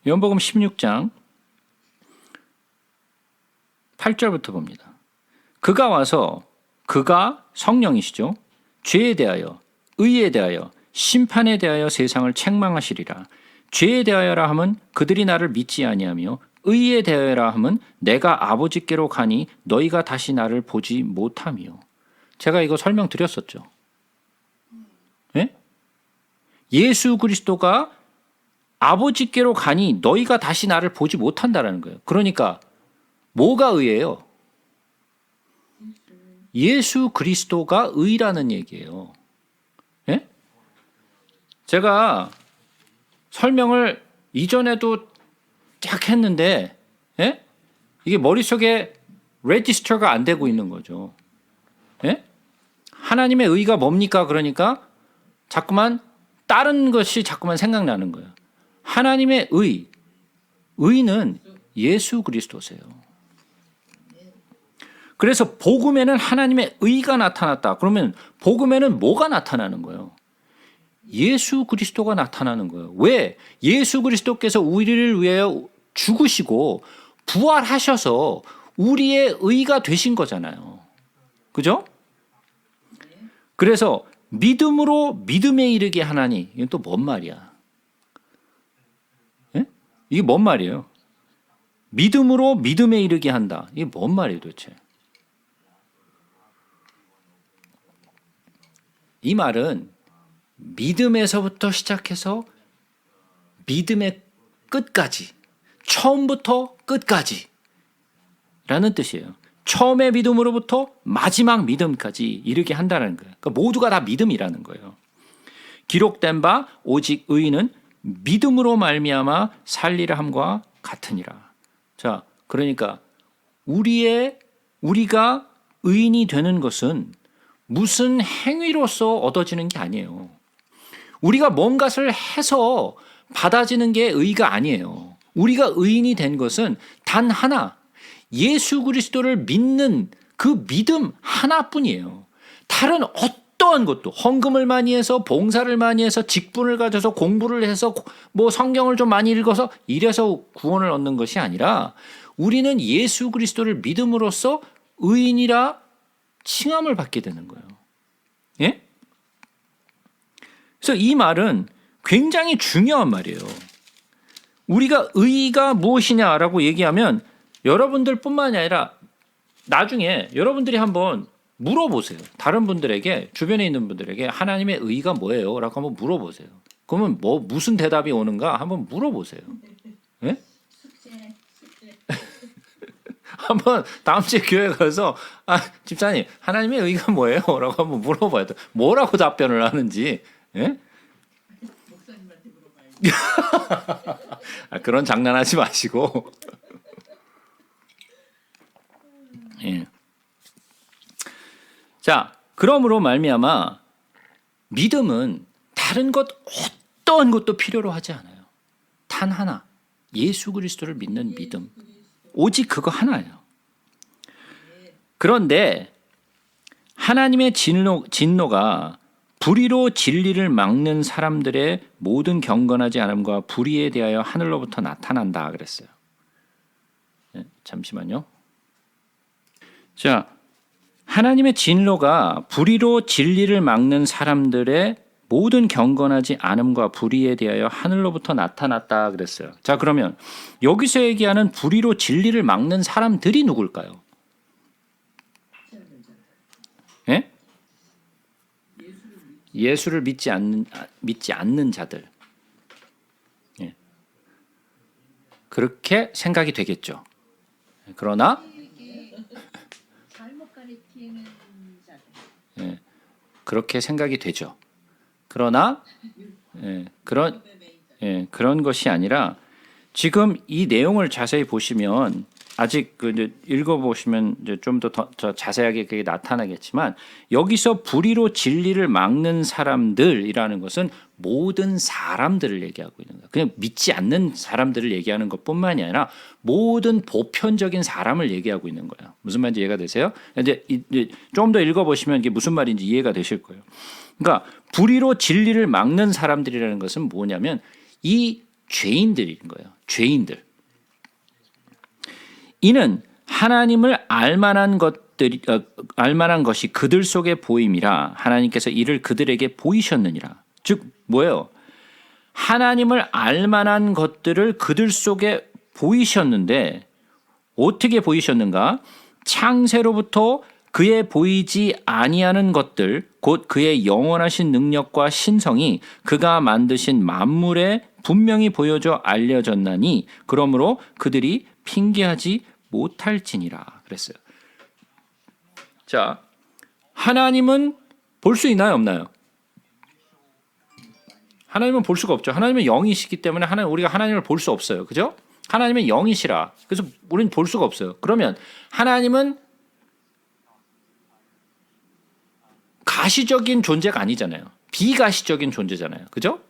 요한복음 16장 8절부터 봅니다. 그가 와서 그가 성령이시죠. 죄에 대하여 의에 대하여 심판에 대하여 세상을 책망하시리라. 죄에 대하여라 함은 그들이 나를 믿지 아니하며 의에 대하여라 함은 내가 아버지께로 가니 너희가 다시 나를 보지 못하며. 제가 이거 설명드렸었죠. 예? 예수 그리스도가 아버지께로 가니 너희가 다시 나를 보지 못한다라는 거예요. 그러니까 뭐가 의예요? 예수 그리스도가 의라는 얘기예요. 예? 제가 설명을 이전에도 쫙 했는데 예? 이게 머릿속에 레지스터가 안 되고 있는 거죠. 예? 하나님의 의가 뭡니까? 그러니까 자꾸만 다른 것이 자꾸만 생각나는 거예요. 하나님의 의는 예수 그리스도세요. 그래서 복음에는 하나님의 의가 나타났다. 그러면 복음에는 뭐가 나타나는 거예요? 예수 그리스도가 나타나는 거예요. 왜? 예수 그리스도께서 우리를 위하여 죽으시고 부활하셔서 우리의 의가 되신 거잖아요. 그죠? 그래서 믿음으로 믿음에 이르게 하나니, 이건 또 뭔 말이야? 예? 이게 뭔 말이에요? 믿음으로 믿음에 이르게 한다. 이게 뭔 말이에요 도대체? 이 말은 믿음에서부터 시작해서 믿음의 끝까지, 처음부터 끝까지 라는 뜻이에요. 처음의 믿음으로부터 마지막 믿음까지 이르게 한다는 거예요. 그러니까 모두가 다 믿음이라는 거예요. 기록된 바 오직 의인은 믿음으로 말미암아 살리라 함과 같으니라. 자, 그러니까 우리가 의인이 되는 것은 무슨 행위로서 얻어지는 게 아니에요. 우리가 뭔가를 해서 받아지는 게 의가 아니에요. 우리가 의인이 된 것은 단 하나, 예수 그리스도를 믿는 그 믿음 하나뿐이에요. 다른 어떠한 것도 헌금을 많이 해서 봉사를 많이 해서 직분을 가져서 공부를 해서 뭐 성경을 좀 많이 읽어서 이래서 구원을 얻는 것이 아니라 우리는 예수 그리스도를 믿음으로써 의인이라 칭함을 받게 되는 거예요. 예? 그래서 이 말은 굉장히 중요한 말이에요. 우리가 의의가 무엇이냐라고 얘기하면 여러분들뿐만이 아니라 나중에 여러분들이 한번 물어보세요. 다른 분들에게, 주변에 있는 분들에게 하나님의 의의가 뭐예요? 라고 한번 물어보세요. 그러면 뭐 무슨 대답이 오는가 한번 물어보세요. 예? 숙제. 한번 다음 주에 교회 가서 집사님 하나님의 의의가 뭐예요? 라고 한번 물어봐야 돼. 뭐라고 답변을 하는지. 예? 목사님한테 물어봐야지. 그런 장난하지 마시고. 예. 자, 그러므로 말미암아 믿음은 다른 것 어떤 것도 필요로 하지 않아요. 단 하나, 예수 그리스도를 믿는 믿음. 오직 그거 하나예요. 그런데 하나님의 진노가 불의로 진리를 막는 사람들의 모든 경건하지 않음과 불의에 대하여 하늘로부터 나타난다 그랬어요. 네, 잠시만요. 자, 하나님의 진노가 불의로 진리를 막는 사람들의 모든 경건하지 않음과 불의에 대하여 하늘로부터 나타났다 그랬어요. 자, 그러면 여기서 얘기하는 불의로 진리를 막는 사람들이 누굴까요? 예? 예수를 믿지 않는 자들. 예. 그렇게 생각이 되겠죠. 그러나 잘못 가리키는 자들. 예, 그렇게 생각이 되죠. 그러나 그런 것이 아니라 지금 이 내용을 자세히 보시면 아직 그 이제 읽어보시면 이제 좀 더 자세하게 그게 나타나겠지만 여기서 불의로 진리를 막는 사람들이라는 것은 모든 사람들을 얘기하고 있는 거예요. 그냥 믿지 않는 사람들을 얘기하는 것뿐만이 아니라 모든 보편적인 사람을 얘기하고 있는 거예요. 무슨 말인지 이해가 되세요? 이제 좀 더 읽어보시면 이게 무슨 말인지 이해가 되실 거예요. 그러니까 불의로 진리를 막는 사람들이라는 것은 뭐냐면 이 죄인들인 거예요. 죄인들. 이는 하나님을 알만한 것이 그들 속에 보임이라 하나님께서 이를 그들에게 보이셨느니라. 즉 뭐예요? 하나님을 알만한 것들을 그들 속에 보이셨는데 어떻게 보이셨는가? 창세로부터 그의 보이지 아니하는 것들 곧 그의 영원하신 능력과 신성이 그가 만드신 만물에 분명히 보여져 알려졌나니 그러므로 그들이 핑계하지 못할지니라 그랬어요. 자, 하나님은 볼 수 있나요, 없나요? 하나님은 볼 수가 없죠. 하나님은 영이시기 때문에 우리가 하나님을 볼 수 없어요. 그죠? 하나님은 영이시라. 그래서 우리는 볼 수가 없어요. 그러면 하나님은 가시적인 존재가 아니잖아요. 비가시적인 존재잖아요. 그죠?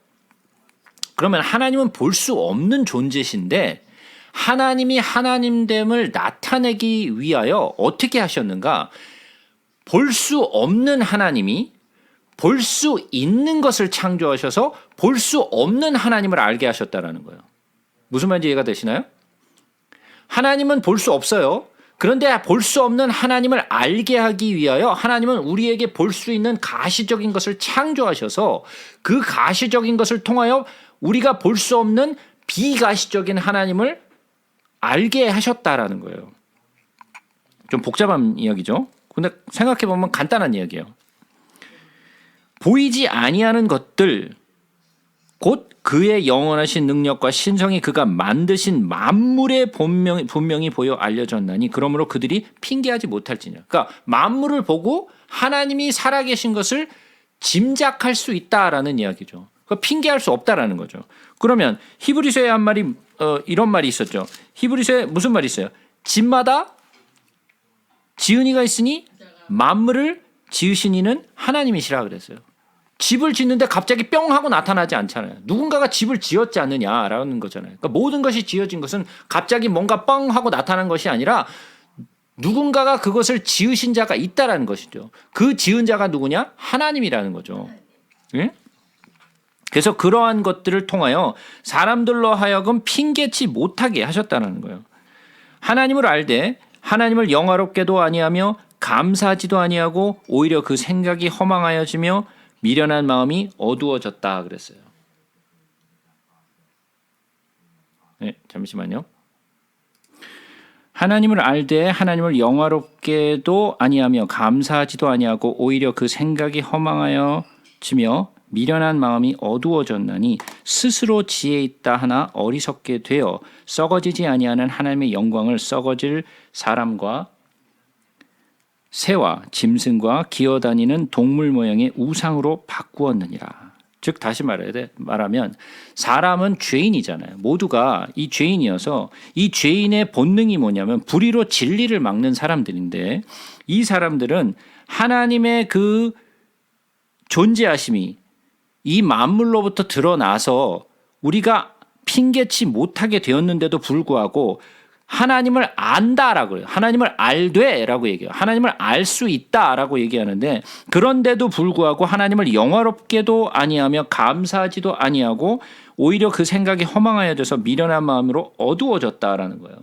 그러면 하나님은 볼 수 없는 존재신데 하나님이 하나님됨을 나타내기 위하여 어떻게 하셨는가? 볼 수 없는 하나님이 볼 수 있는 것을 창조하셔서 볼 수 없는 하나님을 알게 하셨다라는 거예요. 무슨 말인지 이해가 되시나요? 하나님은 볼 수 없어요. 그런데 볼 수 없는 하나님을 알게 하기 위하여 하나님은 우리에게 볼 수 있는 가시적인 것을 창조하셔서 그 가시적인 것을 통하여 우리가 볼 수 없는 비가시적인 하나님을 알게 하셨다라는 거예요. 좀 복잡한 이야기죠. 근데 생각해 보면 간단한 이야기예요. 보이지 아니하는 것들 곧 그의 영원하신 능력과 신성이 그가 만드신 만물에 분명히 보여 알려졌나니 그러므로 그들이 핑계하지 못할지니라. 그러니까 만물을 보고 하나님이 살아계신 것을 짐작할 수 있다라는 이야기죠. 그러니까 핑계할 수 없다라는 거죠. 그러면 히브리서에 한 말이 이런 말이 있었죠. 히브리서에 무슨 말이 있어요? 집마다 지은이가 있으니 만물을 지으신 이는 하나님이시라 그랬어요. 집을 짓는데 갑자기 뿅 하고 나타나지 않잖아요. 누군가가 집을 지었지 않느냐라는 거잖아요. 그러니까 모든 것이 지어진 것은 갑자기 뭔가 뻥 하고 나타난 것이 아니라 누군가가 그것을 지으신 자가 있다라는 것이죠. 그 지은 자가 누구냐? 하나님이라는 거죠. 예? 그래서 그러한 것들을 통하여 사람들로 하여금 핑계치 못하게 하셨다는 거예요. 하나님을 알되 하나님을 영화롭게도 아니하며 감사하지도 아니하고 오히려 그 생각이 허망하여지며 미련한 마음이 어두워졌다 그랬어요. 네, 잠시만요. 하나님을 알되 하나님을 영화롭게도 아니하며 감사하지도 아니하고 오히려 그 생각이 허망하여지며 미련한 마음이 어두워졌나니 스스로 지혜 있다 하나 어리석게 되어 썩어지지 아니하는 하나님의 영광을 썩어질 사람과 새와 짐승과 기어다니는 동물 모양의 우상으로 바꾸었느니라. 즉 다시 말하면 사람은 죄인이잖아요. 모두가 이 죄인이어서 이 죄인의 본능이 뭐냐면 불의로 진리를 막는 사람들인데 이 사람들은 하나님의 그 존재하심이 이 만물로부터 드러나서 우리가 핑계치 못하게 되었는데도 불구하고 하나님을 안다라고 해요. 하나님을 알되라고 얘기해요. 하나님을 알 수 있다라고 얘기하는데 그런데도 불구하고 하나님을 영화롭게도 아니하며 감사하지도 아니하고 오히려 그 생각이 허망하여져서 미련한 마음으로 어두워졌다라는 거예요.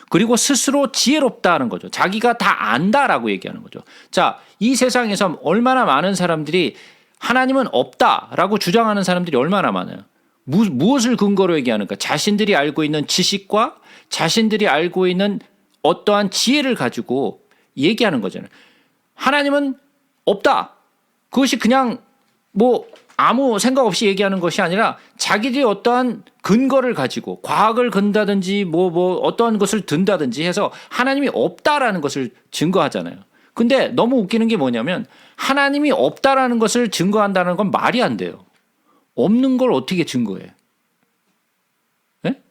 그리고 스스로 지혜롭다는 거죠. 자기가 다 안다라고 얘기하는 거죠. 자, 이 세상에서 얼마나 많은 사람들이 하나님은 없다라고 주장하는 사람들이 얼마나 많아요. 무엇을 근거로 얘기하는가? 자신들이 알고 있는 지식과 자신들이 알고 있는 어떠한 지혜를 가지고 얘기하는 거잖아요. 하나님은 없다. 그것이 그냥 뭐 아무 생각 없이 얘기하는 것이 아니라 자기들이 어떠한 근거를 가지고 과학을 근다든지 뭐 어떠한 것을 든다든지 해서 하나님이 없다라는 것을 증거하잖아요. 근데 너무 웃기는 게 뭐냐면 하나님이 없다라는 것을 증거한다는 건 말이 안 돼요. 없는 걸 어떻게 증거해? 네?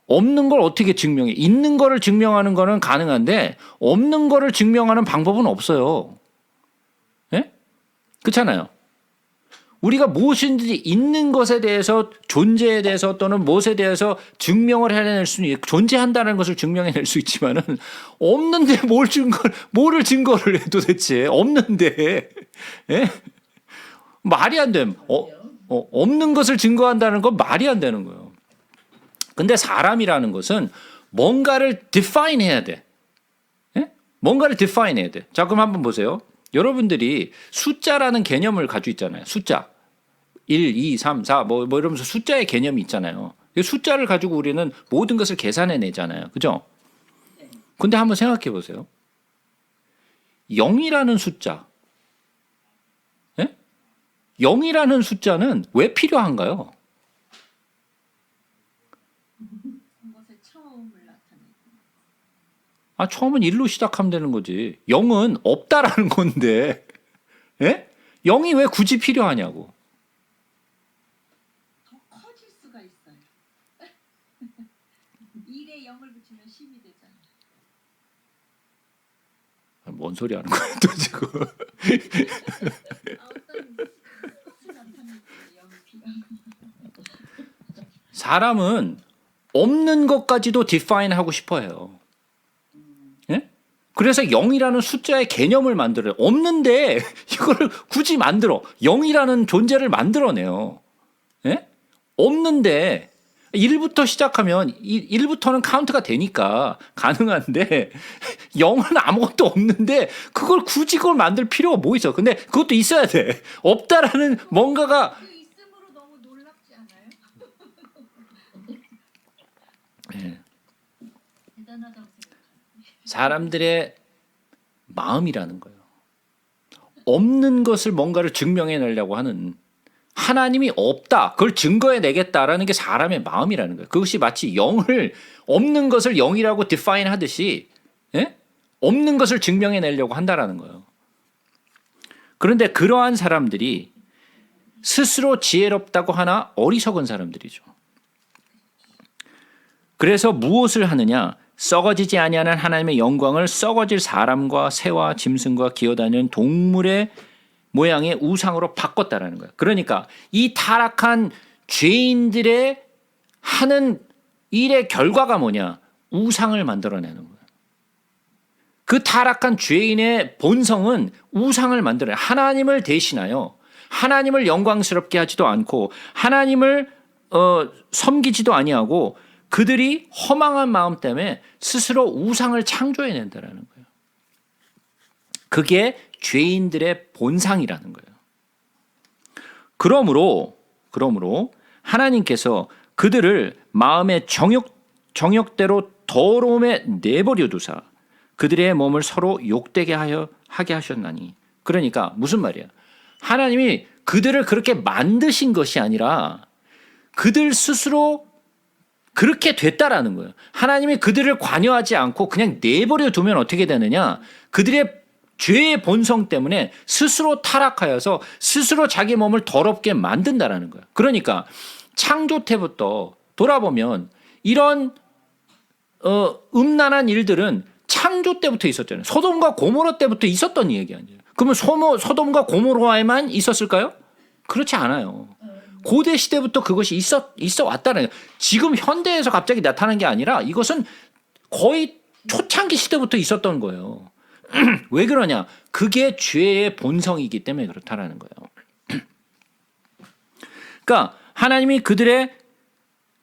없는 걸 어떻게 증명해? 있는 거를 증명하는 거는 가능한데 없는 거를 증명하는 방법은 없어요. 예? 그렇잖아요. 우리가 무엇인지 있는 것에 대해서 존재에 대해서 또는 무엇에 대해서 증명을 해낼 수는 존재한다는 것을 증명해낼 수 있지만은 없는데 뭐를 증거를 해 도대체 없는데 예? 말이 안 돼. 없는 것을 증거한다는 건 말이 안 되는 거예요. 근데 사람이라는 것은 뭔가를 define 해야 돼. 예? 뭔가를 define 해야 돼. 자, 그럼 한번 보세요. 여러분들이 숫자라는 개념을 가지고 있잖아요. 숫자. 1, 2, 3, 4 뭐 이러면서 숫자의 개념이 있잖아요. 숫자를 가지고 우리는 모든 것을 계산해 내잖아요. 그죠? 근데 한번 생각해 보세요. 0이라는 숫자. 예? 0이라는 숫자는 왜 필요한가요? 그것의 처음을 나타내고. 아, 처음은 1로 시작하면 되는 거지. 0은 없다라는 건데. 예? 0이 왜 굳이 필요하냐고. 더 커질 수가 있어요. 1에 0을 붙이면 10이 되잖아요. 뭔 소리 하는 거야, 또 지금. 어떤 것을 나타낼 때 0이 필요한 사람은 없는 것까지도 define 하고 싶어 해요. 예? 그래서 0이라는 숫자의 개념을 만들어요. 없는데 이거를 굳이 만들어. 0이라는 존재를 만들어내요. 예? 없는데 1부터 시작하면 1부터는 카운트가 되니까 가능한데 0은 아무것도 없는데 그걸 만들 필요가 뭐 있어. 근데 그것도 있어야 돼. 없다라는 뭔가가 그 있음으로 너무 놀랍지 않아요? 예. 대단하다고 생각해요. 사람들의 마음이라는 거예요. 없는 것을 뭔가를 증명해내려고 하는 하나님이 없다. 그걸 증거해내겠다라는 게 사람의 마음이라는 거예요. 그것이 마치 없는 것을 0이라고 define 하듯이 예? 없는 것을 증명해내려고 한다라는 거예요. 그런데 그러한 사람들이 스스로 지혜롭다고 하나 어리석은 사람들이죠. 그래서 무엇을 하느냐? 썩어지지 아니하는 하나님의 영광을 썩어질 사람과 새와 짐승과 기어다니는 동물의 모양의 우상으로 바꿨다라는 거예요. 그러니까 이 타락한 죄인들의 하는 일의 결과가 뭐냐? 우상을 만들어내는 거예요. 그 타락한 죄인의 본성은 우상을 만들어내요. 하나님을 대신하여 하나님을 영광스럽게 하지도 않고 하나님을 섬기지도 아니하고 그들이 허망한 마음 때문에 스스로 우상을 창조해낸다라는 거예요. 그게 죄인들의 본상이라는 거예요. 그러므로 하나님께서 그들을 마음의 정욕대로 더러움에 내버려 두사 그들의 몸을 서로 욕되게 하게 하셨나니. 그러니까 무슨 말이야? 하나님이 그들을 그렇게 만드신 것이 아니라 그들 스스로 그렇게 됐다라는 거예요. 하나님이 그들을 관여하지 않고 그냥 내버려 두면 어떻게 되느냐? 그들의 죄의 본성 때문에 스스로 타락하여서 스스로 자기 몸을 더럽게 만든다라는 거예요. 그러니까 창조 때부터 돌아보면 이런 음란한 일들은 창조 때부터 있었잖아요. 소돔과 고모라 때부터 있었던 얘기 아니에요. 그러면 소돔과 고모라에만 있었을까요? 그렇지 않아요. 고대 시대부터 그것이 있어 왔다는 거예요. 지금 현대에서 갑자기 나타난 게 아니라 이것은 거의 초창기 시대부터 있었던 거예요. 왜 그러냐? 그게 죄의 본성이기 때문에 그렇다라는 거예요. 그러니까 하나님이 그들의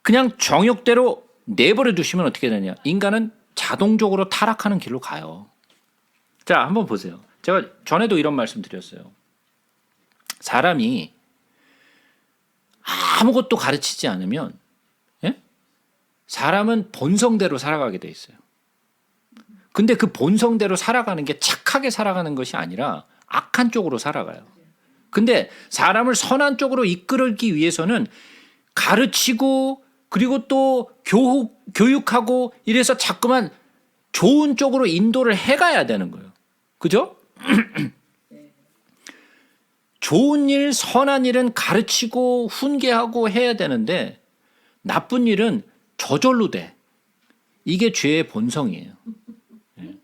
그냥 정욕대로 내버려 두시면 어떻게 되냐? 인간은 자동적으로 타락하는 길로 가요. 자, 한번 보세요. 제가 전에도 이런 말씀 드렸어요. 사람이 아무것도 가르치지 않으면 사람은 본성대로 살아가게 돼 있어요. 근데 그 본성대로 살아가는 게 착하게 살아가는 것이 아니라 악한 쪽으로 살아가요. 근데 사람을 선한 쪽으로 이끌기 위해서는 가르치고 그리고 또 교육하고 이래서 자꾸만 좋은 쪽으로 인도를 해가야 되는 거예요. 그죠? 좋은 일, 선한 일은 가르치고 훈계하고 해야 되는데 나쁜 일은 저절로 돼. 이게 죄의 본성이에요. 예.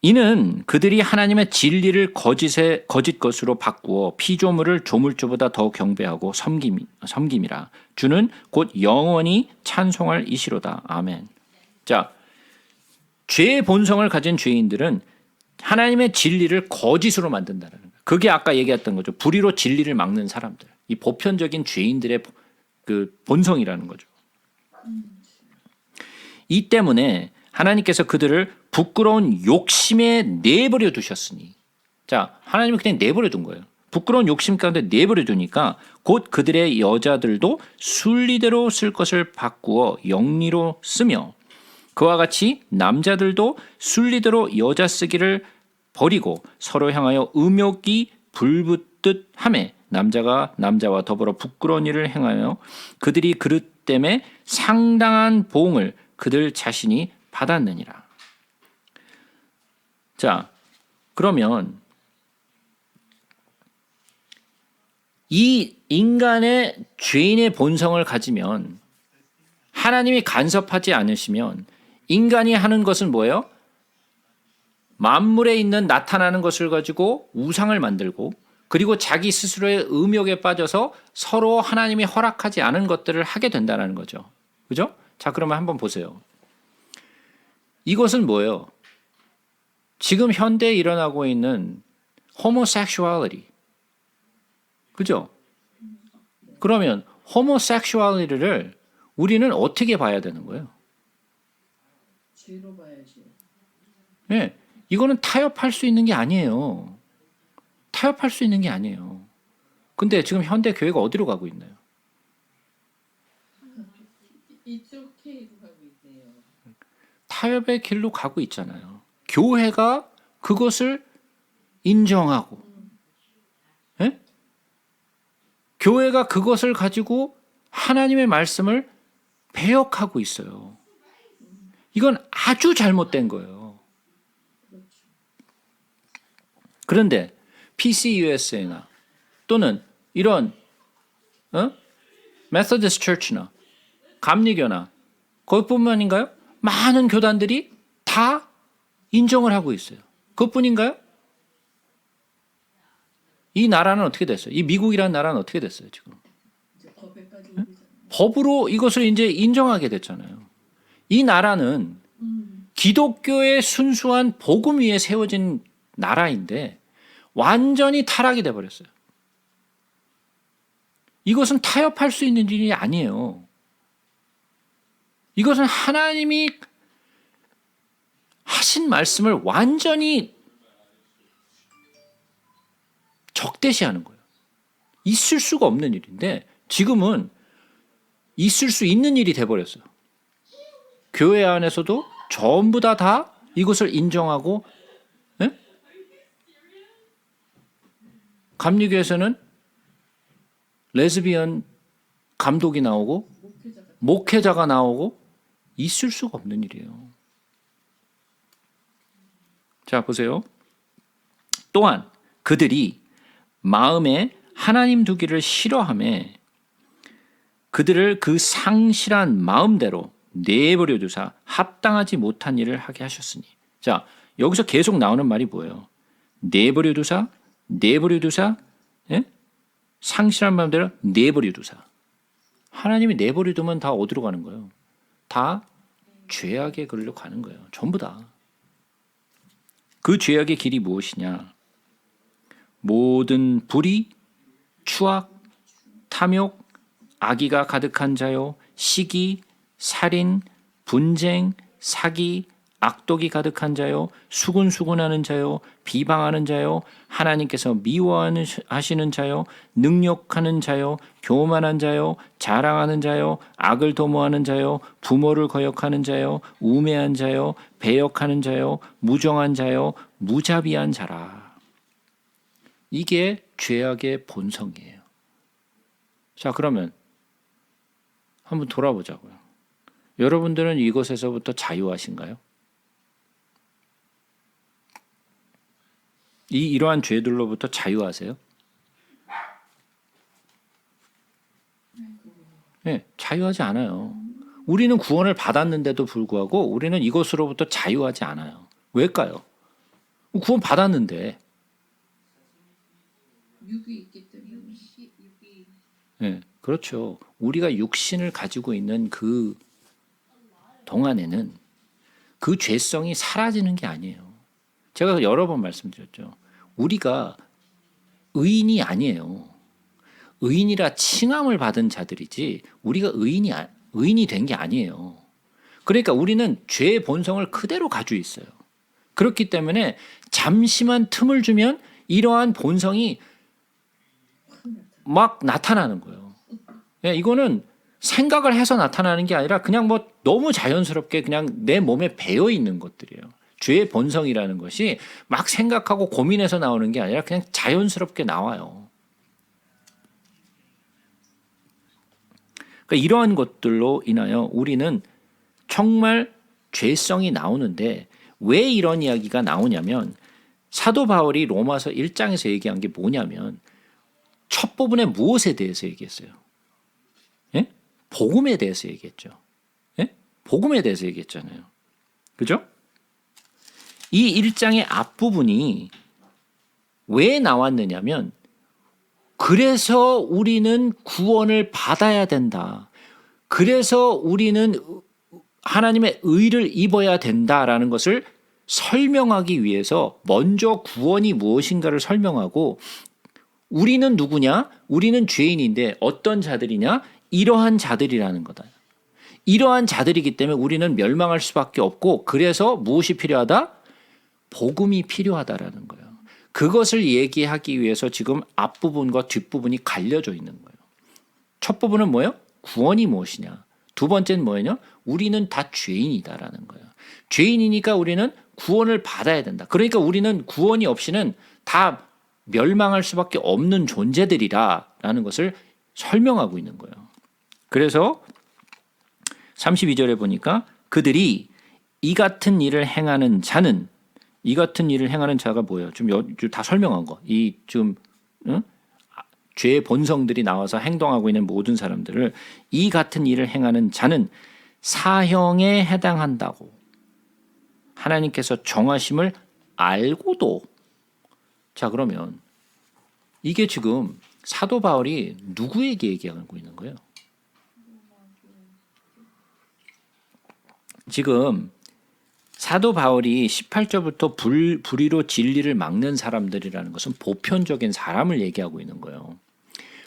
이는 그들이 하나님의 진리를 거짓 것으로 바꾸어 피조물을 조물주보다 더 경배하고 섬김이라. 주는 곧 영원히 찬송할 이시로다. 아멘. 자, 죄의 본성을 가진 죄인들은 하나님의 진리를 거짓으로 만든다는 거예요. 그게 아까 얘기했던 거죠. 불의로 진리를 막는 사람들. 이 보편적인 죄인들의 그 본성이라는 거죠. 이 때문에 하나님께서 그들을 부끄러운 욕심에 내버려 두셨으니, 자, 하나님은 그냥 내버려 둔 거예요. 부끄러운 욕심 가운데 내버려 두니까 곧 그들의 여자들도 순리대로 쓸 것을 바꾸어 영리로 쓰며, 그와 같이 남자들도 순리대로 여자 쓰기를 버리고 서로 향하여 음욕이 불붙듯 하매, 남자가 남자와 더불어 부끄러운 일을 행하여 그들이 그릇 때문에 상당한 보응을 그들 자신이 받았느니라. 자, 그러면 이 인간의 죄인의 본성을 가지면, 하나님이 간섭하지 않으시면 인간이 하는 것은 뭐예요? 만물에 있는 나타나는 것을 가지고 우상을 만들고, 그리고 자기 스스로의 음욕에 빠져서 서로 하나님이 허락하지 않은 것들을 하게 된다는 거죠. 그죠? 자, 그러면 한번 보세요. 이것은 뭐예요? 지금 현대에 일어나고 있는 homosexuality. 그죠? 그러면 homosexuality를 우리는 어떻게 봐야 되는 거예요? 죄로 봐야죠. 네, 이거는 타협할 수 있는 게 아니에요. 타협할 수 있는 게 아니에요. 근데 지금 현대 교회가 어디로 가고 있나요? 이쪽 K로 가고 있네요. 타협의 길로 가고 있잖아요. 교회가 그것을 인정하고, 예? 교회가 그것을 가지고 하나님의 말씀을 배역하고 있어요. 이건 아주 잘못된 거예요. 그런데 PCUSA나 또는 이런 메소디스트 처치나 감리교나 그것뿐만인가요? 많은 교단들이 다 인정을 하고 있어요. 그것뿐인가요? 이 나라는 어떻게 됐어요? 이 미국이라는 나라는 어떻게 됐어요, 지금? 이제 법에까지 오르잖아요. 법으로 이것을 이제 인정하게 됐잖아요. 이 나라는 기독교의 순수한 복음 위에 세워진 나라인데 완전히 타락이 돼버렸어요. 이것은 타협할 수 있는 일이 아니에요. 이것은 하나님이 하신 말씀을 완전히 적대시하는 거예요. 있을 수가 없는 일인데 지금은 있을 수 있는 일이 돼버렸어요. 교회 안에서도 전부 다 이것을 인정하고, 예? 감리교에서는 레즈비언 감독이 나오고 목회자가 나오고 있을 수가 없는 일이에요. 자, 보세요. 또한 그들이 마음에 하나님 두기를 싫어하며 그들을 그 상실한 마음대로 내버려 두사 합당하지 못한 일을 하게 하셨으니. 자, 여기서 계속 나오는 말이 뭐예요? 내버려 두사, 예? 상실한 마음대로 내버려 두사. 하나님이 내버려 두면 다 어디로 가는 거예요? 다 죄악의 길로 가는 거예요. 전부 다. 그 죄악의 길이 무엇이냐? 모든 불의, 추악, 탐욕, 악의가 가득한 자요, 시기, 살인, 분쟁, 사기, 악독이 가득한 자요, 수군수군하는 자요, 비방하는 자요, 하나님께서 미워하시는 자요, 능욕하는 자요, 교만한 자요, 자랑하는 자요, 악을 도모하는 자요, 부모를 거역하는 자요, 우매한 자요, 배역하는 자요, 무정한 자요, 무자비한 자라. 이게 죄악의 본성이에요. 자, 그러면 한번 돌아보자고요. 여러분들은 이것에서부터 자유하신가요? 이러한 죄들로부터 자유하세요? 자유하지 않아요. 우리는 구원을 받았는데도 불구하고 우리는 이것으로부터 자유하지 않아요. 왜일까요? 구원 받았는데. 육이 있기 때문에. 육이 네, 그렇죠. 우리가 육신을 가지고 있는 그 동안에는 그 죄성이 사라지는 게 아니에요. 제가 여러 번 말씀드렸죠. 우리가 의인이 아니에요. 의인이라 칭함을 받은 자들이지 우리가 의인이 된 게 아니에요. 그러니까 우리는 죄의 본성을 그대로 가지고 있어요. 그렇기 때문에 잠시만 틈을 주면 이러한 본성이 막 나타나는 거예요. 예, 이거는 생각을 해서 나타나는 게 아니라 그냥 뭐 너무 자연스럽게 그냥 내 몸에 배어 있는 것들이에요. 죄의 본성이라는 것이 막 생각하고 고민해서 나오는 게 아니라 그냥 자연스럽게 나와요. 그러니까 이러한 것들로 인하여 우리는 정말 죄성이 나오는데 왜 이런 이야기가 나오냐면 사도 바울이 로마서 1장에서 얘기한 게 뭐냐면 첫 부분에 무엇에 대해서 얘기했어요? 예? 복음에 대해서 얘기했죠. 예? 복음에 대해서 얘기했잖아요. 그죠? 이 1장의 앞부분이 왜 나왔느냐면 그래서 우리는 구원을 받아야 된다. 그래서 우리는 하나님의 의를 입어야 된다라는 것을 설명하기 위해서 먼저 구원이 무엇인가를 설명하고 우리는 누구냐? 우리는 죄인인데 어떤 자들이냐? 이러한 자들이라는 거다. 이러한 자들이기 때문에 우리는 멸망할 수밖에 없고 그래서 무엇이 필요하다? 복음이 필요하다라는 거예요. 그것을 얘기하기 위해서 지금 앞부분과 뒷부분이 갈려져 있는 거예요. 첫 부분은 뭐예요? 구원이 무엇이냐? 두 번째는 뭐예요? 우리는 다 죄인이다라는 거예요. 죄인이니까 우리는 구원을 받아야 된다. 그러니까 우리는 구원이 없이는 다 멸망할 수밖에 없는 존재들이라는 것을 설명하고 있는 거예요. 그래서 32절에 보니까 그들이 이 같은 일을 행하는 자는 이 같은 일을 행하는 자가 뭐예요? 좀 다 설명한 거. 이 좀 죄의 본성들이 나와서 행동하고 있는 모든 사람들을 이 같은 일을 행하는 자는 사형에 해당한다고 하나님께서 정하심을 알고도 자 그러면 이게 지금 사도 바울이 누구에게 얘기하고 있는 거예요? 지금 사도 바울이 18절부터 불의로 진리를 막는 사람들이라는 것은 보편적인 사람을 얘기하고 있는 거예요.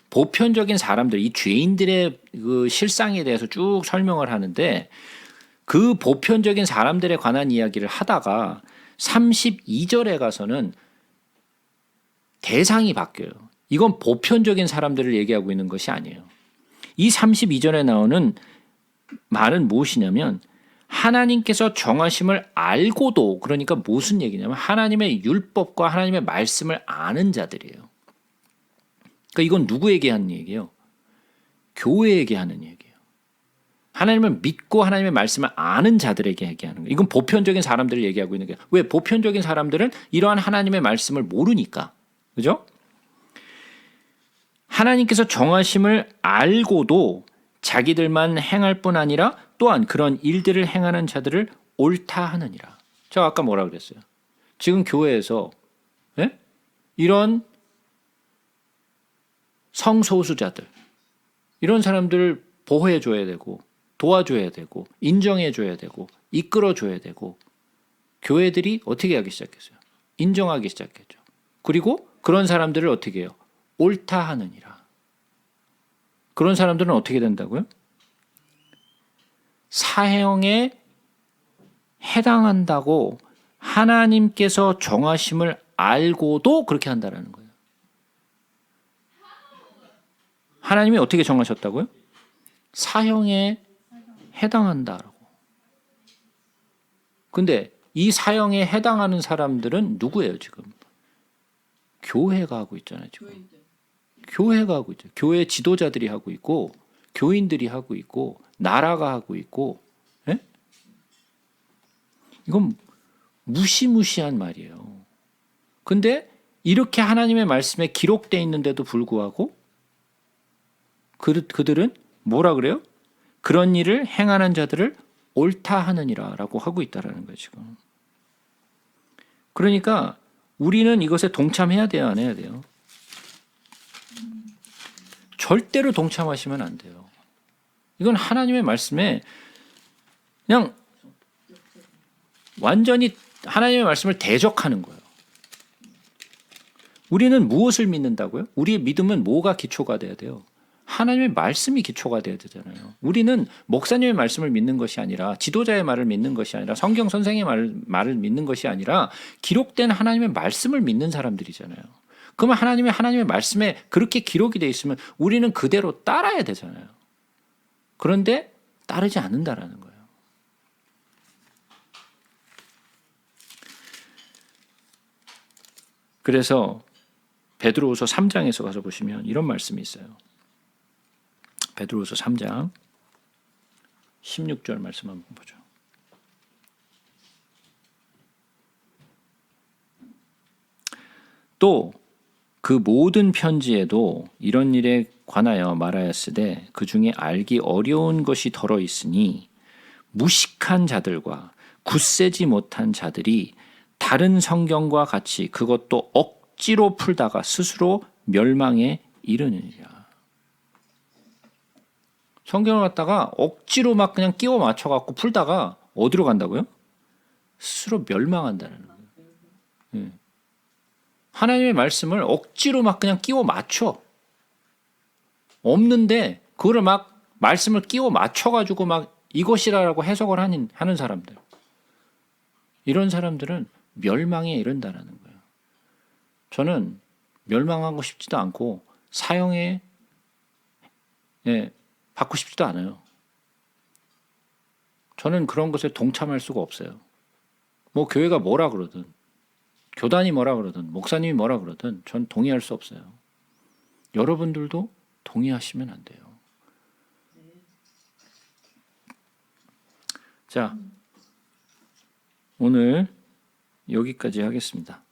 보편적인 사람들, 이 죄인들의 그 실상에 대해서 쭉 설명을 하는데 그 보편적인 사람들에 관한 이야기를 하다가 32절에 가서는 대상이 바뀌어요. 이건 보편적인 사람들을 얘기하고 있는 것이 아니에요. 이 32절에 나오는 말은 무엇이냐면 하나님께서 정하심을 알고도 그러니까 무슨 얘기냐면 하나님의 율법과 하나님의 말씀을 아는 자들이에요. 그러니까 이건 누구에게 하는 얘기예요? 교회에게 하는 얘기예요. 하나님을 믿고 하나님의 말씀을 아는 자들에게 얘기하는 거예요. 이건 보편적인 사람들을 얘기하고 있는 거예요. 왜? 보편적인 사람들은 이러한 하나님의 말씀을 모르니까. 그죠? 하나님께서 정하심을 알고도 자기들만 행할 뿐 아니라 또한 그런 일들을 행하는 자들을 옳다 하느니라. 제가 아까 뭐라 그랬어요? 지금 교회에서 이런 성소수자들 이런 사람들을 보호해 줘야 되고 도와줘야 되고 인정해 줘야 되고 이끌어 줘야 되고 교회들이 어떻게 하기 시작했어요? 인정하기 시작했죠. 그리고 그런 사람들을 어떻게 해요? 옳다 하느니라. 그런 사람들은 어떻게 된다고요? 사형에 해당한다고 하나님께서 정하심을 알고도 그렇게 한다라는 거예요. 하나님이 어떻게 정하셨다고요? 사형에 해당한다라고. 근데 이 사형에 해당하는 사람들은 누구예요, 지금? 교회가 하고 있잖아요, 지금. 교인들. 교회가 하고 있죠. 교회 지도자들이 하고 있고 교인들이 하고 있고 나라가 하고 있고 예? 이건 무시무시한 말이에요. 근데 이렇게 하나님의 말씀에 기록되어 있는데도 불구하고 그들은 뭐라 그래요? 그런 일을 행하는 자들을 옳다 하느니라라고 하고 있다라는 거예요, 지금. 그러니까 우리는 이것에 동참해야 돼요, 안 해야 돼요? 절대로 동참하시면 안 돼요. 이건 하나님의 말씀에 그냥 완전히 하나님의 말씀을 대적하는 거예요. 우리는 무엇을 믿는다고요? 우리의 믿음은 뭐가 기초가 돼야 돼요? 하나님의 말씀이 기초가 돼야 되잖아요. 우리는 목사님의 말씀을 믿는 것이 아니라 지도자의 말을 믿는 것이 아니라 성경 선생의 말을 믿는 것이 아니라 기록된 하나님의 말씀을 믿는 사람들이잖아요. 그러면 하나님의 말씀에 그렇게 기록이 돼 있으면 우리는 그대로 따라야 되잖아요. 그런데 따르지 않는다라는 거예요. 그래서 베드로후서 3장에서 가서 보시면 이런 말씀이 있어요. 베드로후서 3장 16절 말씀 한번 보죠. 또 그 모든 편지에도 이런 일에 관하여 말하였으되 그 중에 알기 어려운 것이 덜어 있으니 무식한 자들과 굳세지 못한 자들이 다른 성경과 같이 그것도 억지로 풀다가 스스로 멸망에 이르느니라. 성경을 갖다가 억지로 막 그냥 끼워 맞춰 갖고 풀다가 어디로 간다고요? 스스로 멸망한다는 거예요. 예. 하나님의 말씀을 억지로 막 그냥 끼워 맞춰. 없는데 그거를 막 말씀을 끼워 맞춰 가지고 막 이것이라고 해석을 하는 사람들. 이런 사람들은 멸망에 이른다라는 거예요. 저는 멸망하고 싶지도 않고 사형에 받고 싶지도 않아요. 저는 그런 것에 동참할 수가 없어요. 뭐 교회가 뭐라 그러든 교단이 뭐라 그러든 목사님이 뭐라 그러든 전 동의할 수 없어요. 여러분들도 동의하시면 안 돼요. 자, 오늘 여기까지 하겠습니다.